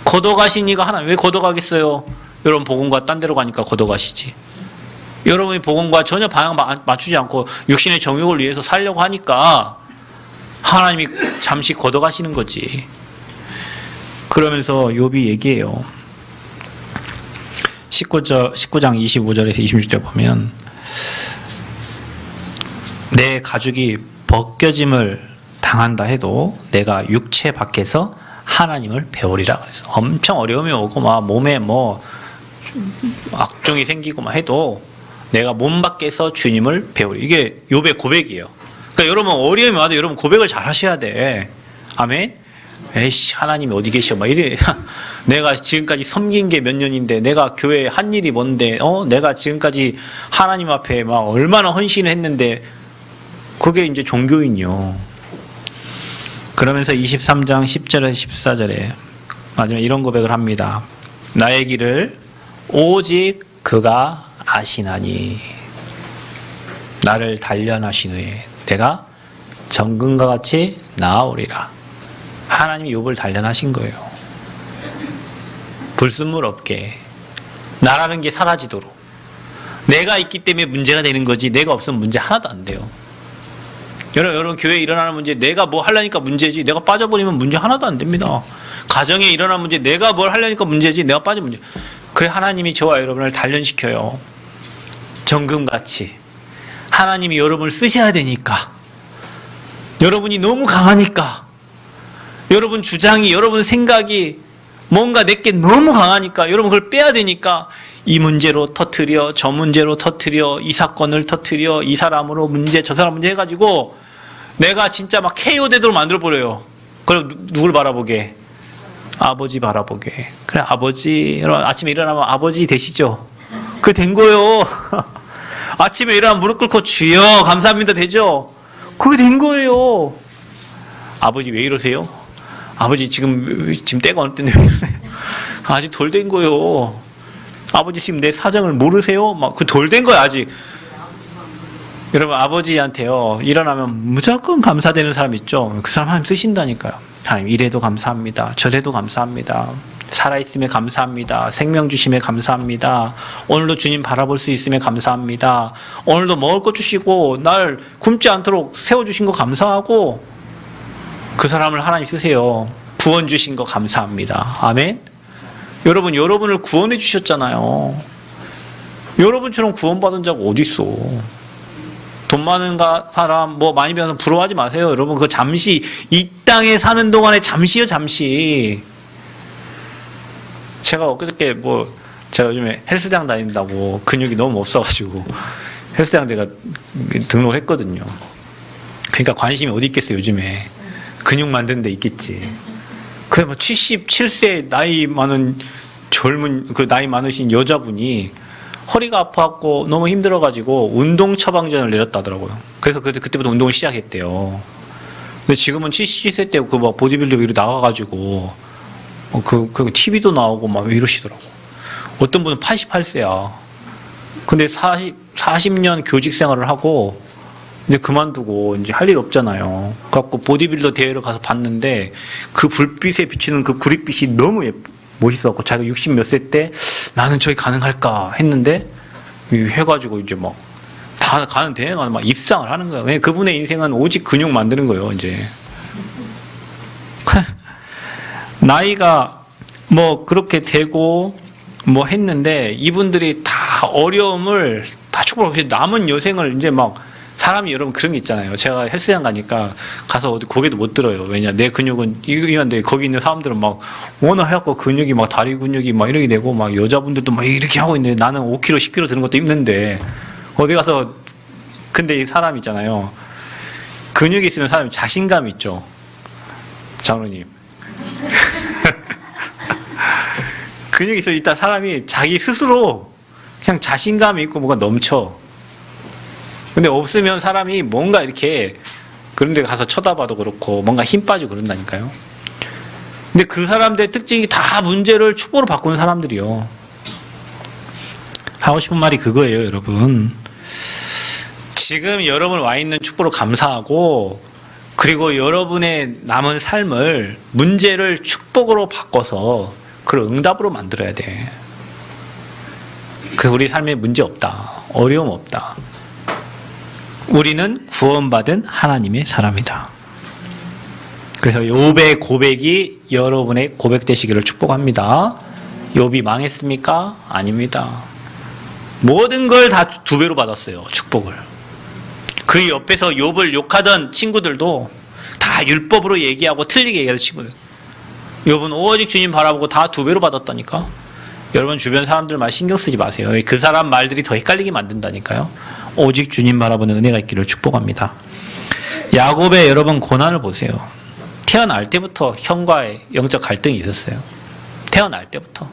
걷어가신 이가 하나님. 왜 걷어가겠어요? 여러분 복음과 딴 데로 가니까 걷어가시지. 여러분이 복음과 전혀 방향 맞추지 않고 육신의 정욕을 위해서 살려고 하니까 하나님이 잠시 걷어가시는 거지. 그러면서 욥이 얘기해요. 19장 25절에서 26절 보면 내 가죽이 벗겨짐을 당한다 해도 내가 육체 밖에서 하나님을 배우리라 그래서 엄청 어려움이 오고 막 몸에 뭐 악종이 생기고만 해도 내가 몸 밖에서 주님을 배우리. 이게 욥의 고백이에요. 그러니까 여러분 어려움이 와도 여러분 고백을 잘 하셔야 돼. 아멘. 에이씨 하나님이 어디 계셔 막 이래. 내가 지금까지 섬긴 게 몇 년인데 내가 교회에 한 일이 뭔데 내가 지금까지 하나님 앞에 막 얼마나 헌신을 했는데 그게 이제 종교인이요. 그러면서 23장 10절에서 14절에 마지막에 이런 고백을 합니다. 나의 길을 오직 그가 아시나니 나를 단련하신 후에 내가 정금과 같이 나아오리라. 하나님이 욥을 단련하신 거예요. 불순물 없게 나라는 게 사라지도록. 내가 있기 때문에 문제가 되는 거지 내가 없으면 문제 하나도 안 돼요. 여러분 교회에 일어나는 문제 내가 뭐 하려니까 문제지 내가 빠져버리면 문제 하나도 안 됩니다. 가정에 일어나는 문제 내가 뭘 하려니까 문제지 내가 빠지면 문제. 그래 하나님이 저와 여러분을 단련시켜요. 정금같이. 하나님이 여러분을 쓰셔야 되니까. 여러분이 너무 강하니까. 여러분 주장이 여러분 생각이 뭔가 내게 너무 강하니까 여러분 그걸 빼야 되니까 이 문제로 터뜨려 저 문제로 터뜨려 이 사건을 터뜨려 이 사람으로 문제 저 사람 문제 해가지고 내가 진짜 막 KO 되도록 만들어버려요. 그럼 누굴 바라보게? 아버지 바라보게. 그래 아버지 여러분 아침에 일어나면 아버지 되시죠? 그게 된 거예요. 아침에 일어나면 무릎 꿇고 주여 감사합니다 되죠? 그게 된 거예요. 아버지 왜 이러세요? 아버지 지금 때가 어느 때인데 왜 이러세요? 아직 덜 된 거예요. 아버지 지금 내 사정을 모르세요? 막 그 덜 된 거야 아직. 여러분 아버지한테요 일어나면 무조건 감사되는 사람 있죠. 그 사람 하나님 쓰신다니까요. 하나님 이래도 감사합니다. 저래도 감사합니다. 살아있음에 감사합니다. 생명 주심에 감사합니다. 오늘도 주님 바라볼 수 있음에 감사합니다. 오늘도 먹을 것 주시고 날 굶지 않도록 세워주신 거 감사하고 그 사람을 하나님 쓰세요. 구원 주신 거 감사합니다. 아멘. 여러분 여러분을 구원해 주셨잖아요. 여러분처럼 구원받은 자가 어디 있어. 돈 많은 사람 뭐 많이 배워서 부러워하지 마세요. 여러분 그거 잠시 이 땅에 사는 동안에 잠시요 잠시. 제가 엊그저께 제가 요즘에 헬스장 다닌다고 근육이 너무 없어가지고 헬스장 제가 등록을 했거든요. 그러니까 관심이 어디 있겠어요 요즘에. 근육 만드는 데 있겠지. 그래 77세 나이 많은 나이 많으신 여자분이 허리가 아파갖고 너무 힘들어가지고 운동 처방전을 내렸다더라고요. 그래서 그때부터 운동을 시작했대요. 근데 지금은 77세 때 그 막 보디빌더 위로 나가가지고 그 TV도 나오고 막 이러시더라고. 어떤 분은 88세야. 근데 40년 교직 생활을 하고 이제 그만두고 이제 할 일 없잖아요. 그래갖고 보디빌더 대회를 가서 봤는데 그 불빛에 비치는 그 구릿빛이 너무 멋있었고 자기가 60 몇 세 때 나는 저기 가능할까 했는데 해가지고 이제 막 다 가는 대회만 막 입상을 하는 거예요. 그냥 그분의 인생은 오직 근육 만드는 거예요. 이제 나이가 뭐 그렇게 되고 뭐 했는데 이분들이 다 어려움을 다 축복하고 남은 여생을 이제 막 사람이 여러분 그런 게 있잖아요. 제가 헬스장 가니까 가서 어디 고개도 못 들어요. 왜냐 내 근육은 이건데 거기 있는 사람들은 막 워낙 해갖고 근육이 막 다리 근육이 막 이렇게 되고 막 여자분들도 막 이렇게 하고 있는데 나는 5kg 10kg 드는 것도 힘든데 어디 가서 근데 이 사람 있잖아요. 근육이 있으면 사람이 자신감이 있죠. 장로님. 근육이 있어 일단 사람이 자기 스스로 그냥 자신감이 있고 뭐가 넘쳐. 근데 없으면 사람이 뭔가 이렇게 그런 데 가서 쳐다봐도 그렇고 뭔가 힘 빠지고 그런다니까요. 근데 그 사람들의 특징이 다 문제를 축복으로 바꾸는 사람들이요. 하고 싶은 말이 그거예요, 여러분. 지금 여러분 와 있는 축복으로 감사하고 그리고 여러분의 남은 삶을 문제를 축복으로 바꿔서 그걸 응답으로 만들어야 돼. 그래서 우리 삶에 문제 없다. 어려움 없다. 우리는 구원받은 하나님의 사람이다. 그래서 욥의 고백이 여러분의 고백 되시기를 축복합니다. 욥이 망했습니까? 아닙니다. 모든 걸 다 2배로 받았어요. 축복을. 그 옆에서 욥을 욕하던 친구들도 다 율법으로 얘기하고 틀리게 얘기하던 친구들. 욥은 오직 주님 바라보고 다 2배로 받았다니까. 여러분 주변 사람들 말 신경 쓰지 마세요. 그 사람 말들이 더 헷갈리게 만든다니까요. 오직 주님 바라보는 은혜가 있기를 축복합니다. 야곱의 여러분 고난을 보세요. 태어날 때부터 형과의 영적 갈등이 있었어요. 태어날 때부터.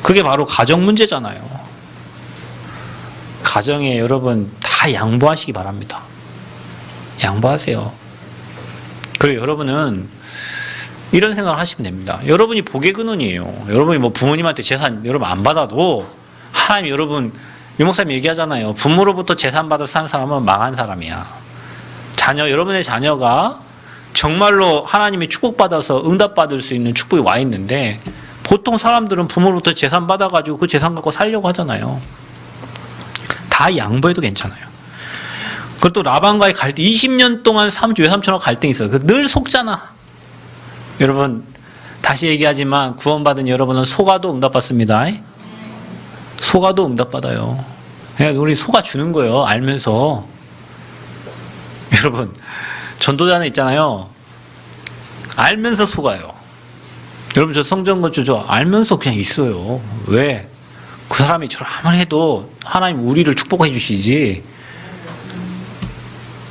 그게 바로 가정 문제잖아요. 가정에 여러분 다 양보하시기 바랍니다. 양보하세요. 그리고 여러분은 이런 생각을 하시면 됩니다. 여러분이 복의 근원이에요. 여러분이 뭐 부모님한테 재산 여러분 안 받아도 하나님 여러분 유목사님 얘기하잖아요. 부모로부터 재산 받아 산 사람은 망한 사람이야. 여러분의 자녀가 정말로 하나님이 축복받아서 응답받을 수 있는 축복이 와 있는데 보통 사람들은 부모로부터 재산 받아가지고 그 재산 갖고 살려고 하잖아요. 다 양보해도 괜찮아요. 그것도 라반과의 갈등, 20년 동안 외삼촌하고 갈등이 있어요. 늘 속잖아. 여러분, 다시 얘기하지만 구원받은 여러분은 속아도 응답받습니다. 속아도 응답받아요. 그냥 우리 속아 주는 거예요. 알면서. 여러분, 전도자는 있잖아요. 알면서 속아요. 여러분, 저 성전건축 저 알면서 그냥 있어요. 왜? 그 사람이 저라만 해도 하나님 우리를 축복해 주시지.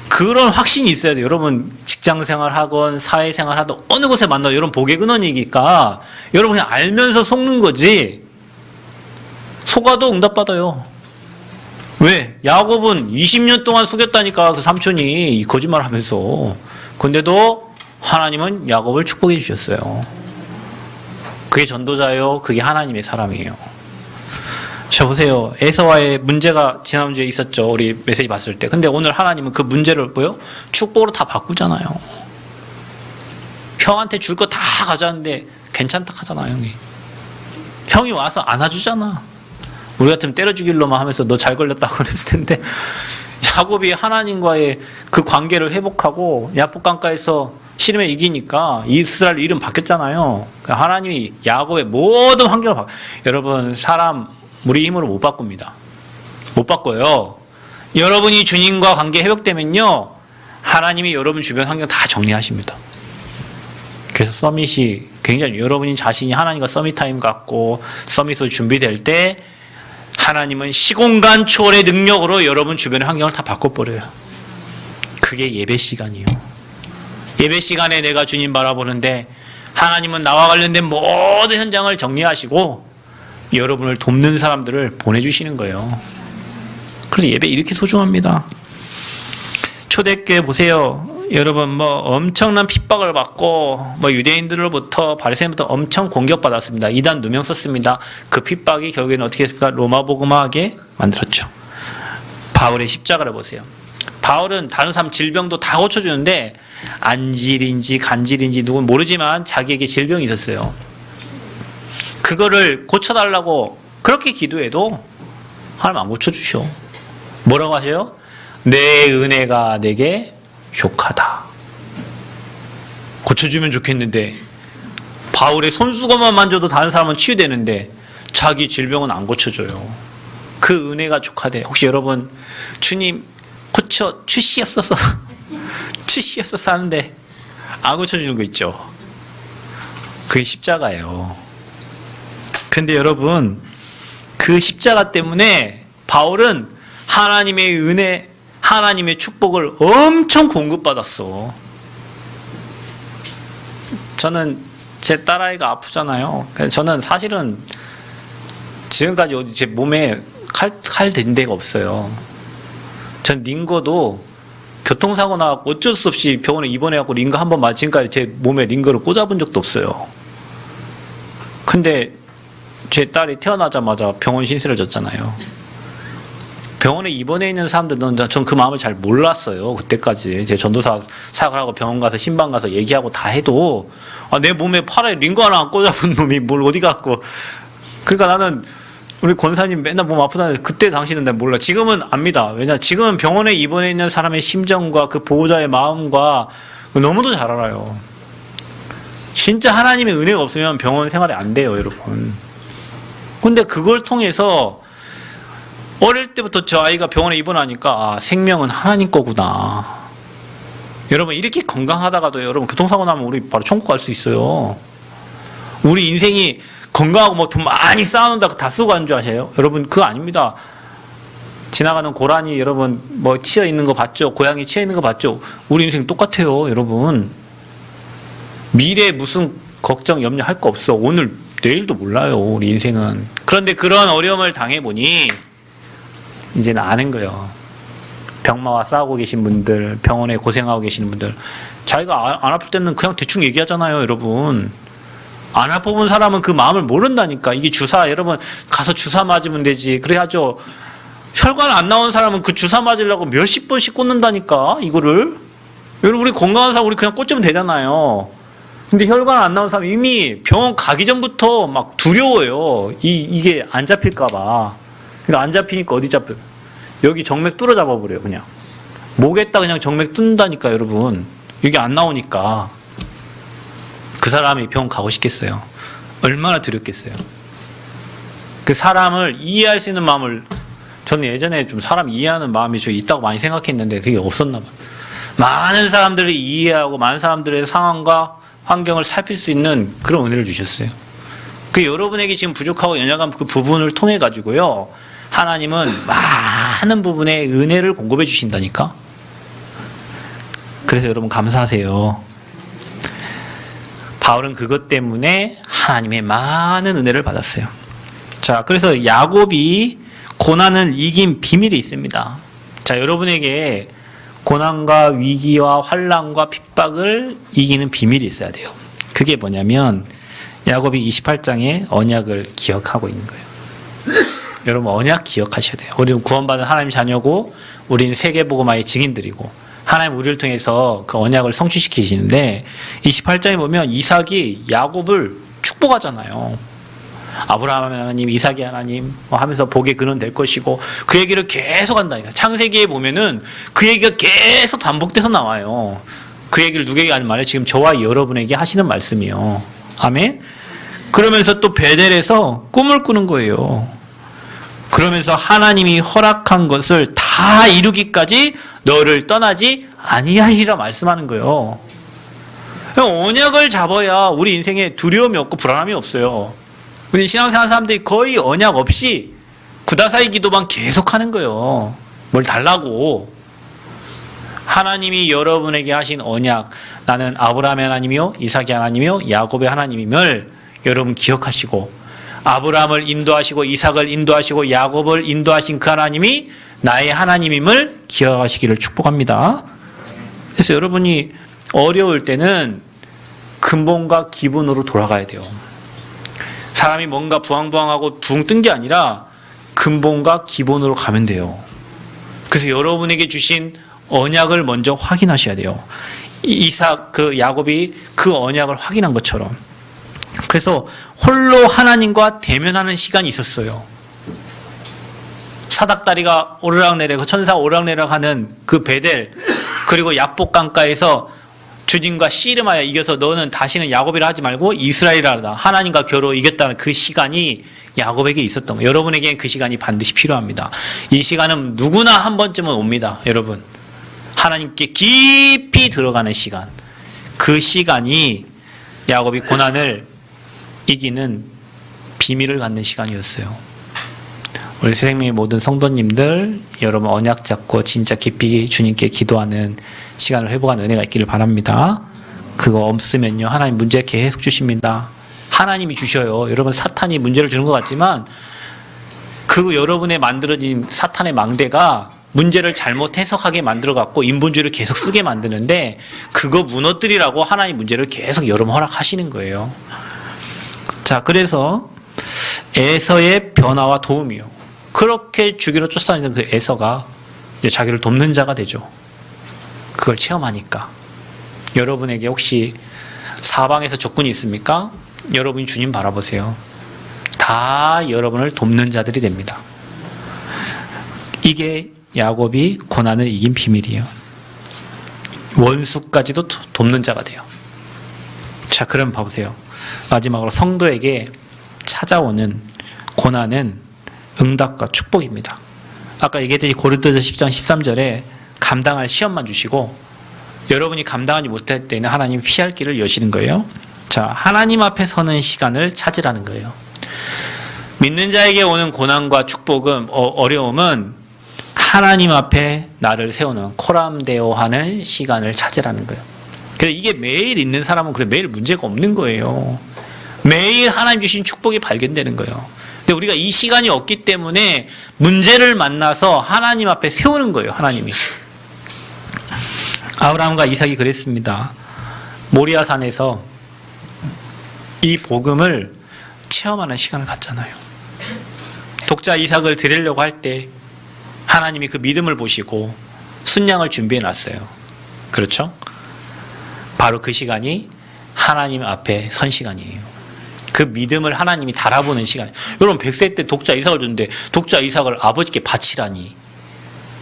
그런 확신이 있어야 돼요. 여러분, 직장생활 하건 사회생활 하든 어느 곳에 만나도 여러분 복의 근원이니까 여러분 그냥 알면서 속는 거지. 속아도 응답받아요. 왜? 야곱은 20년 동안 속였다니까 그 삼촌이 거짓말 하면서. 근데도 하나님은 야곱을 축복해 주셨어요. 그게 전도자예요. 그게 하나님의 사람이에요. 자, 보세요. 에서와의 문제가 지난주에 있었죠. 우리 메시지 봤을 때. 근데 오늘 하나님은 그 문제를 뭐요? 축복으로 다 바꾸잖아요. 형한테 줄 거 다 가져왔는데 괜찮다 하잖아, 형이. 형이 와서 안아주잖아. 우리 같으면 때려 죽일로만 하면서 너 잘 걸렸다고 그랬을 텐데 야곱이 하나님과의 그 관계를 회복하고 야복강가에서 시름에 이기니까 이스라엘 이름 바뀌었잖아요. 하나님이 야곱의 모든 환경을 여러분 사람 우리 힘으로 못 바꿉니다. 못 바꿔요. 여러분이 주님과 관계 회복되면요 하나님이 여러분 주변 환경 다 정리하십니다. 그래서 서밋이 굉장히 여러분이 자신이 하나님과 서밋 타임 갖고 서밋으로 준비될 때 하나님은 시공간 초월의 능력으로 여러분 주변의 환경을 다 바꿔버려요. 그게 예배 시간이에요. 예배 시간에 내가 주님 바라보는데 하나님은 나와 관련된 모든 현장을 정리하시고 여러분을 돕는 사람들을 보내주시는 거예요. 그래서 예배 이렇게 소중합니다. 초대교회 보세요. 여러분 뭐 엄청난 핍박을 받고 뭐 유대인들로부터 바리새인부터 엄청 공격받았습니다. 이단 누명 썼습니다. 그 핍박이 결국에는 어떻게 했습니까? 로마복음화하게 만들었죠. 바울의 십자가를 보세요. 바울은 다른 사람 질병도 다 고쳐주는데 안질인지 간질인지 누군 모르지만 자기에게 질병이 있었어요. 그거를 고쳐달라고 그렇게 기도해도 하나님 안 고쳐주셔. 뭐라고 하세요? 내 은혜가 내게 족하다. 고쳐주면 좋겠는데 바울의 손수건만 만져도 다른 사람은 치유되는데 자기 질병은 안 고쳐줘요. 그 은혜가 족하대. 혹시 여러분 주님 고쳐 주시옵소서 주시옵소서 하는데 안 고쳐주는 거 있죠. 그게 십자가예요. 근데 여러분 그 십자가 때문에 바울은 하나님의 은혜 하나님의 축복을 엄청 공급받았어. 저는 제 딸아이가 아프잖아요. 저는 사실은 지금까지 어디 제 몸에 칼 댄 데가 없어요. 전 링거도 교통사고 나고 어쩔 수 없이 병원에 입원해갖고 링거 한 번 맞 지금까지 제 몸에 링거를 꽂아본 적도 없어요. 근데 제 딸이 태어나자마자 병원 신세를 졌잖아요. 병원에 입원해 있는 사람들은 전 그 마음을 잘 몰랐어요. 그때까지 제 전도사 사역을 하고 병원 가서 신방 가서 얘기하고 다 해도 내 몸에 팔에 링거 하나 안 꽂아본 놈이 뭘 어디 갔고. 그러니까 나는 우리 권사님 맨날 몸 아프다는데 그때 당시는 난 몰라. 지금은 압니다. 왜냐 지금은 병원에 입원해 있는 사람의 심정과 그 보호자의 마음과 너무도 잘 알아요. 진짜 하나님의 은혜가 없으면 병원 생활이 안 돼요, 여러분. 근데 그걸 통해서 어릴 때부터 저 아이가 병원에 입원하니까 생명은 하나님 거구나. 여러분 이렇게 건강하다가도 여러분 교통사고 나면 우리 바로 천국 갈 수 있어요. 우리 인생이 건강하고 뭐 돈 많이 쌓아놓는다고 다 쓰고 가는 줄 아세요? 여러분 그거 아닙니다. 지나가는 고라니 여러분 뭐 치여 있는 거 봤죠? 고양이 치여 있는 거 봤죠? 우리 인생 똑같아요, 여러분. 미래에 무슨 걱정 염려할 거 없어. 오늘 내일도 몰라요, 우리 인생은. 그런데 그런 어려움을 당해보니 이제는 아는 거예요. 병마와 싸우고 계신 분들, 병원에 고생하고 계시는 분들, 자기가 안 아플 때는 그냥 대충 얘기하잖아요, 여러분. 안 아파본 사람은 그 마음을 모른다니까. 이게 주사, 여러분 가서 주사 맞으면 되지. 그래야죠. 혈관 안 나온 사람은 그 주사 맞으려고 몇십 번씩 꽂는다니까, 이거를. 여러분, 우리 건강한 사람 우리 그냥 꽂으면 되잖아요. 근데 혈관 안 나온 사람 이미 병원 가기 전부터 막 두려워요. 이게 안 잡힐까봐. 그러니까 안 잡히니까 어디 잡혀요? 여기 정맥 뚫어 잡아버려요, 그냥. 목에다 그냥 정맥 뚫는다니까, 여러분. 이게 안 나오니까. 그 사람이 병원 가고 싶겠어요? 얼마나 두렵겠어요? 그 사람을 이해할 수 있는 마음을, 저는 예전에 좀 사람 이해하는 마음이 좀 있다고 많이 생각했는데 그게 없었나 봐요. 많은 사람들을 이해하고 많은 사람들의 상황과 환경을 살필 수 있는 그런 은혜를 주셨어요. 그 여러분에게 지금 부족하고 연약한 그 부분을 통해 가지고요, 하나님은 많은 부분에 은혜를 공급해 주신다니까. 그래서 여러분 감사하세요. 바울은 그것 때문에 하나님의 많은 은혜를 받았어요. 자, 그래서 야곱이 고난을 이긴 비밀이 있습니다. 자, 여러분에게 고난과 위기와 환난과 핍박을 이기는 비밀이 있어야 돼요. 그게 뭐냐면 야곱이 28장에 언약을 기억하고 있는 거예요. 여러분 언약 기억하셔야 돼요. 우리는 구원받은 하나님 자녀고 우리는 세계복음화의 증인들이고 하나님 우리를 통해서 그 언약을 성취시키시는데 28장에 보면 이삭이 야곱을 축복하잖아요. 아브라함 하나님, 이삭의 하나님 하면서 복의 근원 될 것이고 그 얘기를 계속 한다니까. 창세기에 보면은 그 얘기가 계속 반복돼서 나와요. 그 얘기를 누구에게 하는 말이에요? 지금 저와 여러분에게 하시는 말씀이요. 아멘? 그러면서 또 베델에서 꿈을 꾸는 거예요. 그러면서 하나님이 허락한 것을 다 이루기까지 너를 떠나지 아니하리라 말씀하는 거예요. 언약을 잡아야 우리 인생에 두려움이 없고 불안함이 없어요. 우리 신앙생활 사람들이 거의 언약 없이 구다사이 기도만 계속하는 거예요. 뭘 달라고. 하나님이 여러분에게 하신 언약, 나는 아브라함의 하나님이요 이삭의 하나님이요 야곱의 하나님임을 여러분 기억하시고, 아브라함을 인도하시고 이삭을 인도하시고 야곱을 인도하신 그 하나님이 나의 하나님임을 기억하시기를 축복합니다. 그래서 여러분이 어려울 때는 근본과 기본으로 돌아가야 돼요. 사람이 뭔가 부황부황하고 붕 뜬 게 아니라 근본과 기본으로 가면 돼요. 그래서 여러분에게 주신 언약을 먼저 확인하셔야 돼요. 이삭, 야곱이 그 언약을 확인한 것처럼. 그래서 홀로 하나님과 대면하는 시간이 있었어요. 사닥다리가 오르락내리락, 천사 오르락내리락 하는 그 베델, 그리고 야복 강가에서 주님과 씨름하여 이겨서 너는 다시는 야곱이라 하지 말고 이스라엘이라 하다. 하나님과 겨루 이겼다는 그 시간이 야곱에게 있었던 거예요. 여러분에게는 그 시간이 반드시 필요합니다. 이 시간은 누구나 한 번쯤은 옵니다. 여러분. 하나님께 깊이 들어가는 시간. 그 시간이 야곱이 고난을 이기는 비밀을 갖는 시간이었어요. 우리 새생명의 모든 성도님들, 여러분 언약 잡고 진짜 깊이 주님께 기도하는 시간을 회복하는 은혜가 있기를 바랍니다. 그거 없으면요, 하나님 문제 계속 주십니다. 하나님이 주셔요. 여러분 사탄이 문제를 주는 것 같지만 그 여러분의 만들어진 사탄의 망대가 문제를 잘못 해석하게 만들어갖고 인본주의를 계속 쓰게 만드는데 그거 무너뜨리라고 하나님 문제를 계속 여러분 허락하시는 거예요. 자, 그래서 에서의 변화와 도움이요. 그렇게 주기로 쫓아다니는 그 에서가 이제 자기를 돕는 자가 되죠. 그걸 체험하니까. 여러분에게 혹시 사방에서 적군이 있습니까? 여러분이 주님 바라보세요. 다 여러분을 돕는 자들이 됩니다. 이게 야곱이 고난을 이긴 비밀이에요. 원수까지도 돕는 자가 돼요. 자, 그럼 봐보세요. 마지막으로 성도에게 찾아오는 고난은 응답과 축복입니다. 아까 얘기했듯이 고린도서 10장 13절에 감당할 시험만 주시고 여러분이 감당하지 못할 때는 하나님이 피할 길을 여시는 거예요. 자, 자, 하나님 앞에 서는 시간을 찾으라는 거예요. 믿는 자에게 오는 고난과 축복은 어려움은 하나님 앞에 나를 세우는 코람데오 하는 시간을 찾으라는 거예요. 그래서 이게 매일 있는 사람은 그래 매일 문제가 없는 거예요. 매일 하나님 주신 축복이 발견되는 거예요. 근데 우리가 이 시간이 없기 때문에 문제를 만나서 하나님 앞에 세우는 거예요. 하나님이. 아브라함과 이삭이 그랬습니다. 모리아산에서 이 복음을 체험하는 시간을 갖잖아요. 독자 이삭을 드리려고 할 때 하나님이 그 믿음을 보시고 순양을 준비해 놨어요. 그렇죠? 바로 그 시간이 하나님 앞에 선 시간이에요. 그 믿음을 하나님이 달아보는 시간. 여러분 100세 때 독자 이삭을 줬는데 독자 이삭을 아버지께 바치라니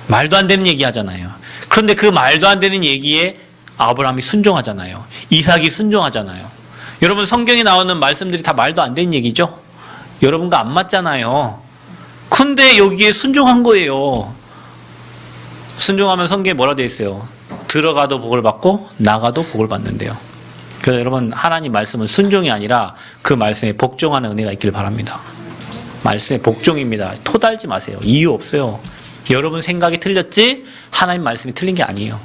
말도 안 되는 얘기 하잖아요. 그런데 그 말도 안 되는 얘기에 아브라함이 순종하잖아요. 이삭이 순종하잖아요. 여러분 성경에 나오는 말씀들이 다 말도 안 되는 얘기죠? 여러분과 안 맞잖아요. 근데 여기에 순종한 거예요. 순종하면 성경에 뭐라 되어 있어요? 들어가도 복을 받고 나가도 복을 받는데요. 그래서 여러분 하나님 말씀은 순종이 아니라 그 말씀에 복종하는 은혜가 있길 바랍니다. 말씀에 복종입니다. 토달지 마세요. 이유 없어요. 여러분 생각이 틀렸지 하나님 말씀이 틀린 게 아니에요.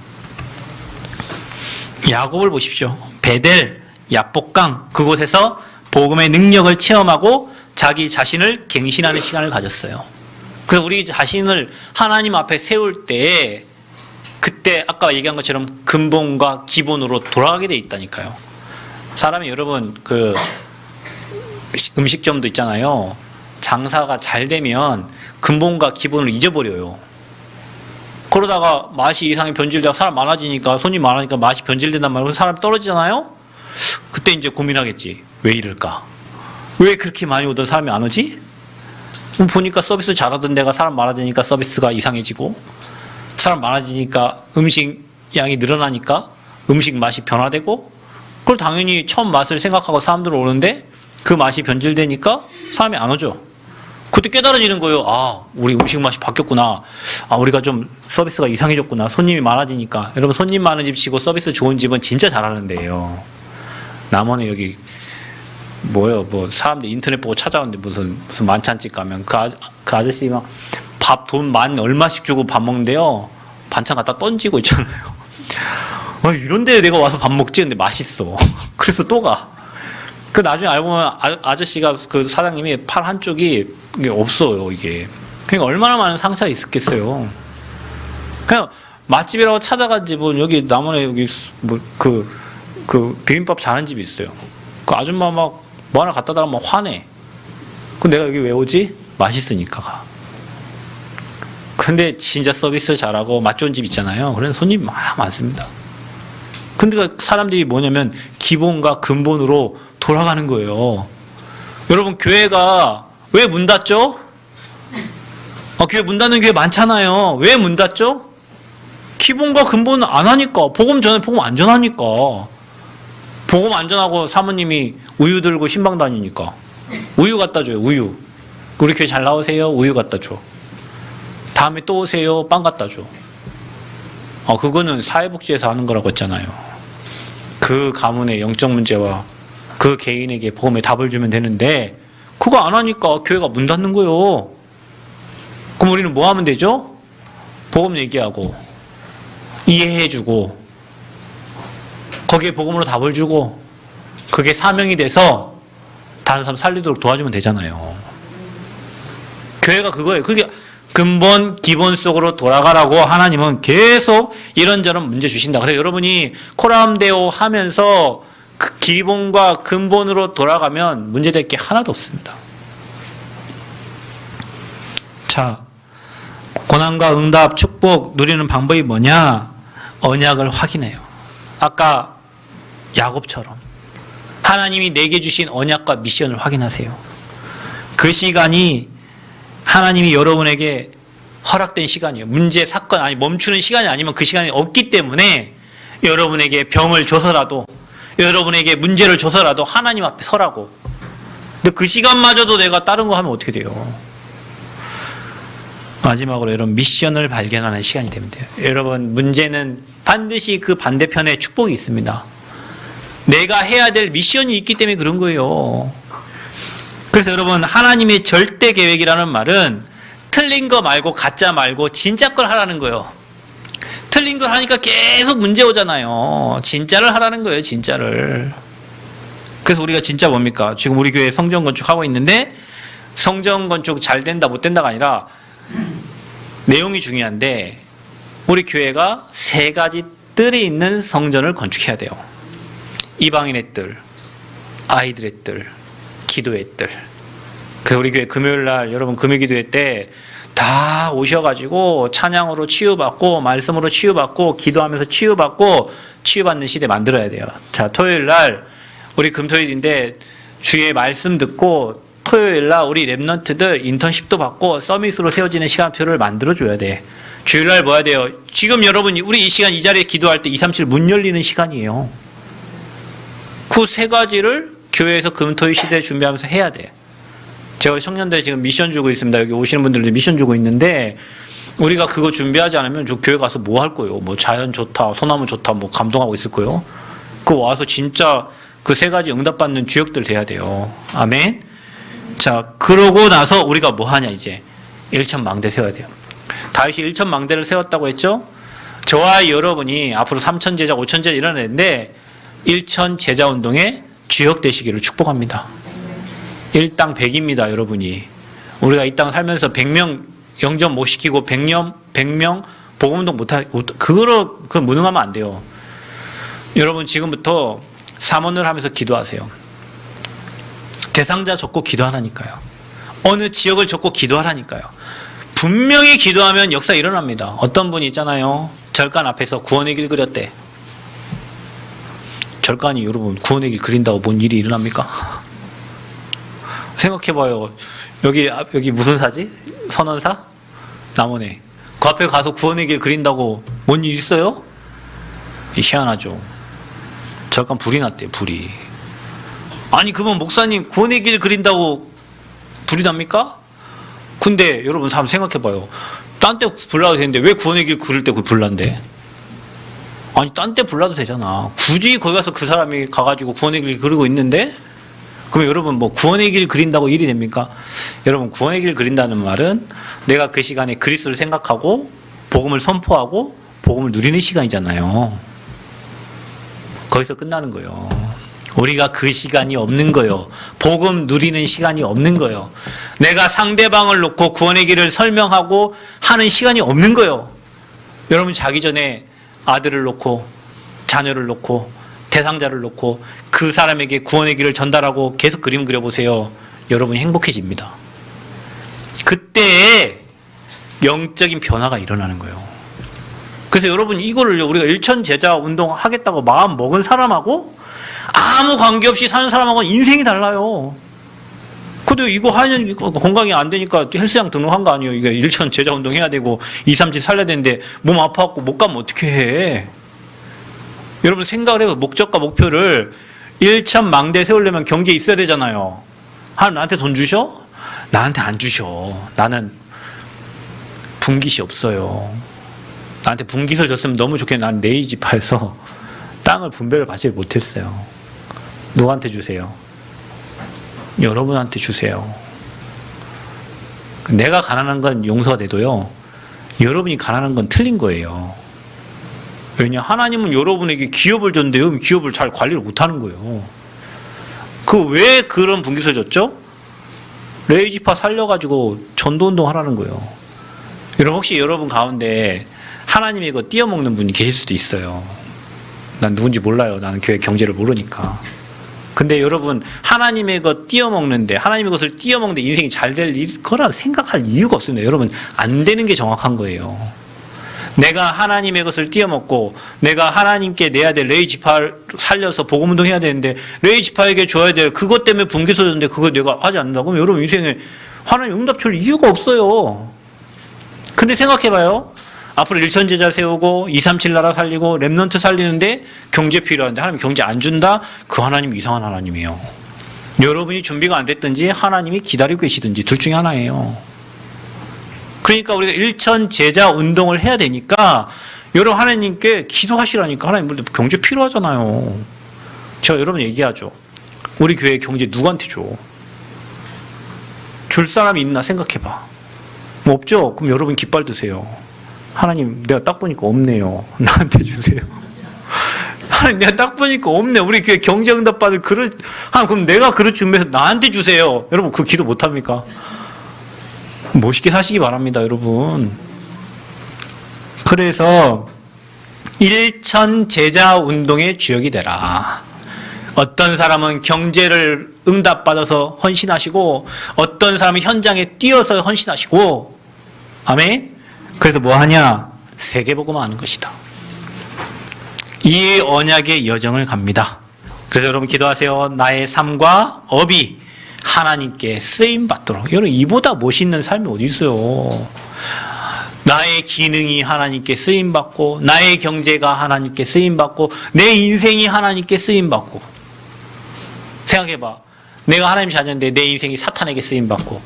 야곱을 보십시오. 베델, 야복강 그곳에서 복음의 능력을 체험하고 자기 자신을 갱신하는 시간을 가졌어요. 그래서 우리 자신을 하나님 앞에 세울 때 그때 아까 얘기한 것처럼 근본과 기본으로 돌아가게 돼 있다니까요. 사람이 여러분 그 음식점도 있잖아요. 장사가 잘 되면 근본과 기본을 잊어버려요. 그러다가 맛이 이상하게 변질되고 사람 많아지니까 손님 많으니까 맛이 변질된단 말이에요. 사람 떨어지잖아요. 그때 이제 고민하겠지. 왜 이럴까? 왜 그렇게 많이 오던 사람이 안 오지? 보니까 서비스 잘하던 데가 사람 많아지니까 서비스가 이상해지고 사람 많아지니까 음식 양이 늘어나니까 음식 맛이 변화되고 그걸 당연히 처음 맛을 생각하고 사람들 오는데 그 맛이 변질되니까 사람이 안 오죠. 그때 깨달아지는 거예요. 아, 우리 음식 맛이 바뀌었구나. 아, 우리가 좀 서비스가 이상해졌구나. 손님이 많아지니까. 여러분 손님 많은 집 치고 서비스 좋은 집은 진짜 잘하는 데예요. 남원에 여기 뭐요? 뭐 사람들 인터넷 보고 찾아오는데 무슨 만찬집 가면 그 아저씨 막 밥 돈 만 얼마씩 주고 밥 먹는데요. 반찬 갖다 던지고 있잖아요. 이런 데 내가 와서 밥 먹지? 근데 맛있어. 그래서 또 가. 그 나중에 알고 보면 아저씨가 그 사장님이 팔 한쪽이 이게 없어요, 이게. 그러니까 얼마나 많은 상처가 있었겠어요. 그냥 맛집이라고 찾아간 집은 여기 남원에 여기 뭐 그 비빔밥 잘하는 집이 있어요. 그 아줌마 막 뭐 하나 갖다 달라면 화내. 그 내가 여기 왜 오지? 맛있으니까 가. 근데 진짜 서비스 잘하고 맛 좋은 집 있잖아요. 그래서 손님 많습니다. 근데 그 사람들이 뭐냐면 기본과 근본으로 돌아가는 거예요. 여러분 교회가 왜 문 닫죠? 교회 문 닫는 교회 많잖아요. 왜 문 닫죠? 기본과 근본은 안 하니까. 복음 전에 복음 안 전하니까. 복음 안 전하고 사모님이 우유 들고 신방 다니니까. 우유 갖다 줘요. 우유. 우리 교회 잘 나오세요. 우유 갖다 줘. 다음에 또 오세요. 빵 갖다 줘. 그거는 사회복지에서 하는 거라고 했잖아요. 그 가문의 영적 문제와 그 개인에게 복음의 답을 주면 되는데 그거 안 하니까 교회가 문 닫는 거예요. 그럼 우리는 뭐 하면 되죠? 복음 얘기하고 이해해주고 거기에 복음으로 답을 주고 그게 사명이 돼서 다른 사람 살리도록 도와주면 되잖아요. 교회가 그거예요. 그게 근본 기본 속으로 돌아가라고 하나님은 계속 이런저런 문제 주신다. 그래서 여러분이 코람데오 하면서 그 기본과 근본으로 돌아가면 문제될 게 하나도 없습니다. 자, 고난과 응답, 축복 누리는 방법이 뭐냐? 언약을 확인해요. 아까 야곱처럼 하나님이 내게 주신 언약과 미션을 확인하세요. 그 시간이 하나님이 여러분에게 허락된 시간이에요. 문제, 사건, 아니 멈추는 시간이 아니면 그 시간이 없기 때문에 여러분에게 병을 줘서라도 여러분에게 문제를 줘서라도 하나님 앞에 서라고. 근데 그 시간마저도 내가 다른 거 하면 어떻게 돼요? 마지막으로 여러분 미션을 발견하는 시간이 되면 돼요. 여러분 문제는 반드시 그 반대편에 축복이 있습니다. 내가 해야 될 미션이 있기 때문에 그런 거예요. 그래서 여러분, 하나님의 절대 계획이라는 말은 틀린 거 말고 가짜 말고 진짜 걸 하라는 거예요. 틀린 걸 하니까 계속 문제 오잖아요. 진짜를 하라는 거예요, 진짜를. 그래서 우리가 진짜 뭡니까? 지금 우리 교회 성전 건축하고 있는데 성전 건축 잘 된다 못 된다가 아니라 내용이 중요한데 우리 교회가 3가지 뜰이 있는 성전을 건축해야 돼요. 이방인의 뜰, 아이들의 뜰, 기도의 뜰. 그래서 우리 교회 금요일날 여러분 금요기도회 때 다 오셔가지고 찬양으로 치유받고 말씀으로 치유받고 기도하면서 치유받고 치유받는 시대 만들어야 돼요. 자, 토요일날 우리 금토일인데 주의 말씀 듣고 토요일날 우리 랩런트들 인턴십도 받고 서밋으로 세워지는 시간표를 만들어줘야 돼. 주일날 뭐 해야 돼요? 지금 여러분 우리 이 시간 이 자리에 기도할 때 237 문 열리는 시간이에요. 그 3가지를 교회에서 금토일 시대에 준비하면서 해야 돼. 제가 청년들 지금 미션 주고 있습니다. 여기 오시는 분들도 미션 주고 있는데 우리가 그거 준비하지 않으면 저 교회 가서 뭐 할 거예요? 뭐 자연 좋다, 소나무 좋다, 뭐 감동하고 있을 거예요? 그거 와서 진짜 그 3가지 응답받는 주역들 돼야 돼요. 아멘. 자, 그러고 나서 우리가 뭐 하냐 이제 1천 망대 세워야 돼요. 다윗이 1천 망대를 세웠다고 했죠? 저와 여러분이 앞으로 3천 제자, 5천 제자 일어나는데 1천 제자 운동의 주역 되시기를 축복합니다. 1당 100입니다, 여러분이. 우리가 이 땅 살면서 100명 영접 못 시키고 100명 복음운동 못하고 그거 무능하면 안 돼요. 여러분 지금부터 삼원을 하면서 기도하세요. 대상자 적고 기도하라니까요. 어느 지역을 적고 기도하라니까요. 분명히 기도하면 역사 일어납니다. 어떤 분이 있잖아요. 절간 앞에서 구원의 길 그렸대. 절간이 여러분 구원의 길 그린다고 뭔 일이 일어납니까? 생각해봐요. 여기 무슨 사지? 선원사? 남원에. 그 앞에 가서 구원의 길 그린다고 뭔 일 있어요? 희한하죠. 절간 불이 났대요. 불이. 아니 그러면 목사님 구원의 길 그린다고 불이 납니까? 근데 여러분 한번 생각해봐요. 딴 때 불나도 되는데 왜 구원의 길 그릴 때 그 불난대? 아니 딴 때 불나도 되잖아. 굳이 거기 가서 그 사람이 가가지고 구원의 길 그리고 있는데 그러면 여러분 뭐 구원의 길 그린다고 일이 됩니까? 여러분 구원의 길 그린다는 말은 내가 그 시간에 그리스도를 생각하고 복음을 선포하고 복음을 누리는 시간이잖아요. 거기서 끝나는 거예요. 우리가 그 시간이 없는 거예요. 복음 누리는 시간이 없는 거예요. 내가 상대방을 놓고 구원의 길을 설명하고 하는 시간이 없는 거예요. 여러분 자기 전에 아들을 놓고 자녀를 놓고 대상자를 놓고 그 사람에게 구원의 길을 전달하고 계속 그림 그려보세요. 여러분이 행복해집니다. 그때에 영적인 변화가 일어나는 거예요. 그래서 여러분 이거를 우리가 1천 제자 운동 하겠다고 마음 먹은 사람하고 아무 관계없이 사는 사람하고는 인생이 달라요. 근데 이거 하면 건강이 안 되니까 헬스장 등록한 거 아니에요. 이게 1천 제자 운동 해야 되고 2, 3, 7 살려야 되는데 몸 아파갖고 못 가면 어떻게 해? 여러분 생각을 해요. 목적과 목표를 1천 망대 세우려면 경제에 있어야 되잖아요. 하나님 나한테 돈 주셔? 나한테 안 주셔. 나는 분깃이 없어요. 나한테 분깃을 줬으면 너무 좋겠는데 난 레이지파에서 땅을 분배를 받지 못했어요. 누구한테 주세요? 여러분한테 주세요. 내가 가난한 건 용서가 돼도요. 여러분이 가난한 건 틀린 거예요. 왜냐? 하나님은 여러분에게 기업을 줬는데 여러분 기업을 잘 관리를 못하는 거예요. 그 왜 그런 분깃을 줬죠? 레이지파 살려가지고 전도운동 하라는 거예요. 여러분 혹시 여러분 가운데 하나님의 이거 띄어먹는 분이 계실 수도 있어요. 난 누군지 몰라요. 나는 교회 경제를 모르니까. 근데 여러분 하나님의 것 띄어먹는데 하나님의 것을 띄어먹는데 인생이 잘 될 거라 생각할 이유가 없습니다. 여러분 안 되는 게 정확한 거예요. 내가 하나님의 것을 띄어먹고 내가 하나님께 내야 될 레이지파를 살려서 복음운동 해야 되는데 레이지파에게 줘야 될 그것 때문에 분깃을 줬는데 그거 내가 하지 않는다고 그러면 여러분 인생에 하나님 응답 줄 이유가 없어요. 근데 생각해봐요. 앞으로 1천 제자 세우고 237 나라 살리고 랩넌트 살리는데 경제 필요한데 하나님 경제 안 준다? 그 하나님 이상한 하나님이에요. 여러분이 준비가 안 됐든지 하나님이 기다리고 계시든지 둘 중에 하나예요. 그러니까 우리가 1천 제자 운동을 해야 되니까 여러분 하나님께 기도하시라니까. 하나님 경제 필요하잖아요. 제가 여러분 얘기하죠. 우리 교회 경제 누구한테 줘? 줄 사람이 있나 생각해봐. 뭐 없죠? 그럼 여러분 깃발 드세요. 하나님, 내가 딱 보니까 없네요. 나한테 주세요. 하나님, 내가 딱 보니까 없네. 우리 교회 경제응답 받을 그릇. 하나님, 그럼 내가 그릇 준비해서 나한테 주세요. 여러분, 그 기도 못합니까? 멋있게 사시기 바랍니다, 여러분. 그래서 일천 제자 운동의 주역이 되라. 어떤 사람은 경제를 응답받아서 헌신하시고 어떤 사람은 현장에 뛰어서 헌신하시고, 아멘? 그래서 뭐 하냐? 세계복음화 하는 것이다. 이 언약의 여정을 갑니다. 그래서 여러분 기도하세요. 나의 삶과 업이 하나님께 쓰임받도록. 여러분, 이보다 멋있는 삶이 어디 있어요? 나의 기능이 하나님께 쓰임받고, 나의 경제가 하나님께 쓰임받고, 내 인생이 하나님께 쓰임받고. 생각해봐. 내가 하나님 자녀인데 내 인생이 사탄에게 쓰임받고,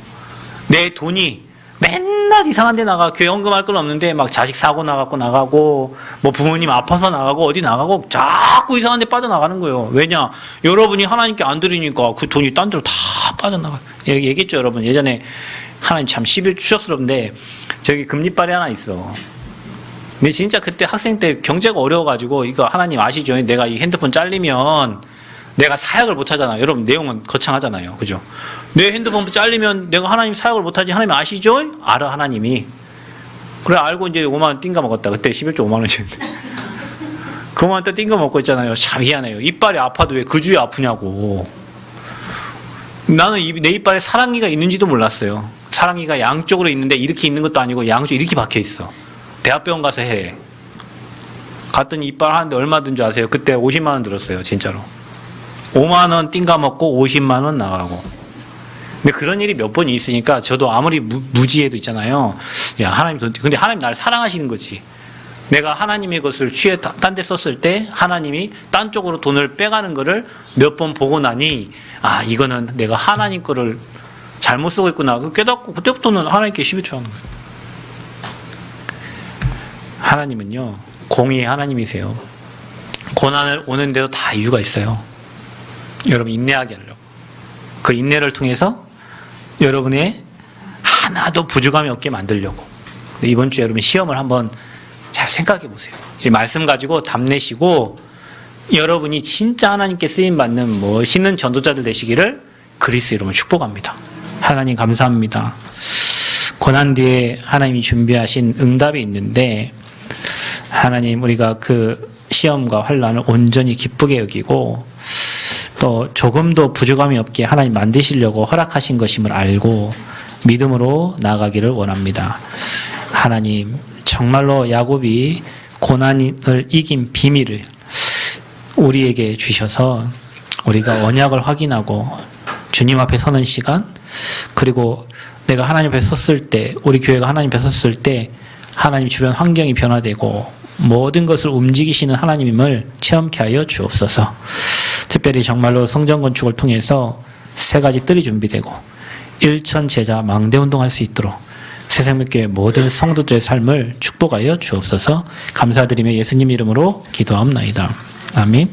내 돈이 맨날 이상한 데 나가. 교회 헌금할 건 없는데 막 자식 사고 나가고 뭐 부모님 아파서 나가고 어디 나가고 자꾸 이상한 데 빠져나가는 거예요. 왜냐? 여러분이 하나님께 안 드리니까 그 돈이 딴 데로 다 빠져나가요. 얘기했죠, 여러분. 예전에 하나님 참 추적스럽는데 저기 금리빨이 하나 있어. 근데 진짜 그때 학생 때 경제가 어려워가지고, 이거 하나님 아시죠? 내가 이 핸드폰 잘리면 내가 사역을 못 하잖아요. 여러분, 내용은 거창하잖아요. 그죠? 내 핸드폰 잘리면 내가 하나님 사역을 못 하지. 하나님 아시죠? 알아, 하나님이. 그래, 알고 이제 5만 원 띵가 먹었다. 그때 11조 5만 원이었는데. 그 5만 원 또 띵가 먹고 있잖아요. 참 미안해요. 이빨이 아파도 왜 그 주에 아프냐고. 나는 내 이빨에 사랑니가 있는지도 몰랐어요. 사랑니가 양쪽으로 있는데 이렇게 있는 것도 아니고 양쪽 이렇게 박혀 있어. 대학병원 가서 해. 갔더니 이빨 하는데 얼마 든 줄 아세요? 그때 50만 원 들었어요, 진짜로. 5만 원 띵가 먹고 50만 원 나가고. 근데 그런 일이 몇 번 있으니까 저도 아무리 무지해도 있잖아요. 야, 하나님 근데 하나님 나를 사랑하시는 거지. 내가 하나님의 것을 취해 딴 데 썼을 때 하나님이 딴 쪽으로 돈을 빼가는 거를 몇 번 보고 나니, 아, 이거는 내가 하나님 거를 잘못 쓰고 있구나. 깨닫고 그때부터는 하나님께 11조 하는 거예요. 하나님은요, 공의의 하나님이세요. 고난을 오는 데도 다 이유가 있어요. 여러분 인내하게 하려고. 그 인내를 통해서 여러분의 하나도 부족함이 없게 만들려고. 이번 주에 여러분 시험을 한번 잘 생각해 보세요. 이 말씀 가지고 답내시고 여러분이 진짜 하나님께 쓰임받는 멋있는 전도자들 되시기를 그리스도 이름으로 축복합니다. 하나님 감사합니다. 고난 뒤에 하나님이 준비하신 응답이 있는데, 하나님, 우리가 그 시험과 환난을 온전히 기쁘게 여기고 또 조금도 부족함이 없게 하나님 만드시려고 허락하신 것임을 알고 믿음으로 나아가기를 원합니다. 하나님, 정말로 야곱이 고난을 이긴 비밀을 우리에게 주셔서 우리가 언약을 확인하고 주님 앞에 서는 시간, 그리고 내가 하나님 앞에 섰을 때, 우리 교회가 하나님 앞에 섰을 때 하나님 주변 환경이 변화되고 모든 것을 움직이시는 하나님임을 체험케 하여 주옵소서. 특별히 정말로 성전 건축을 통해서 3가지 뜰이 준비되고 1천 제자 망대운동할 수 있도록 새생명교회 모든 성도들의 삶을 축복하여 주옵소서. 감사드리며 예수님 이름으로 기도하옵나이다. 아멘.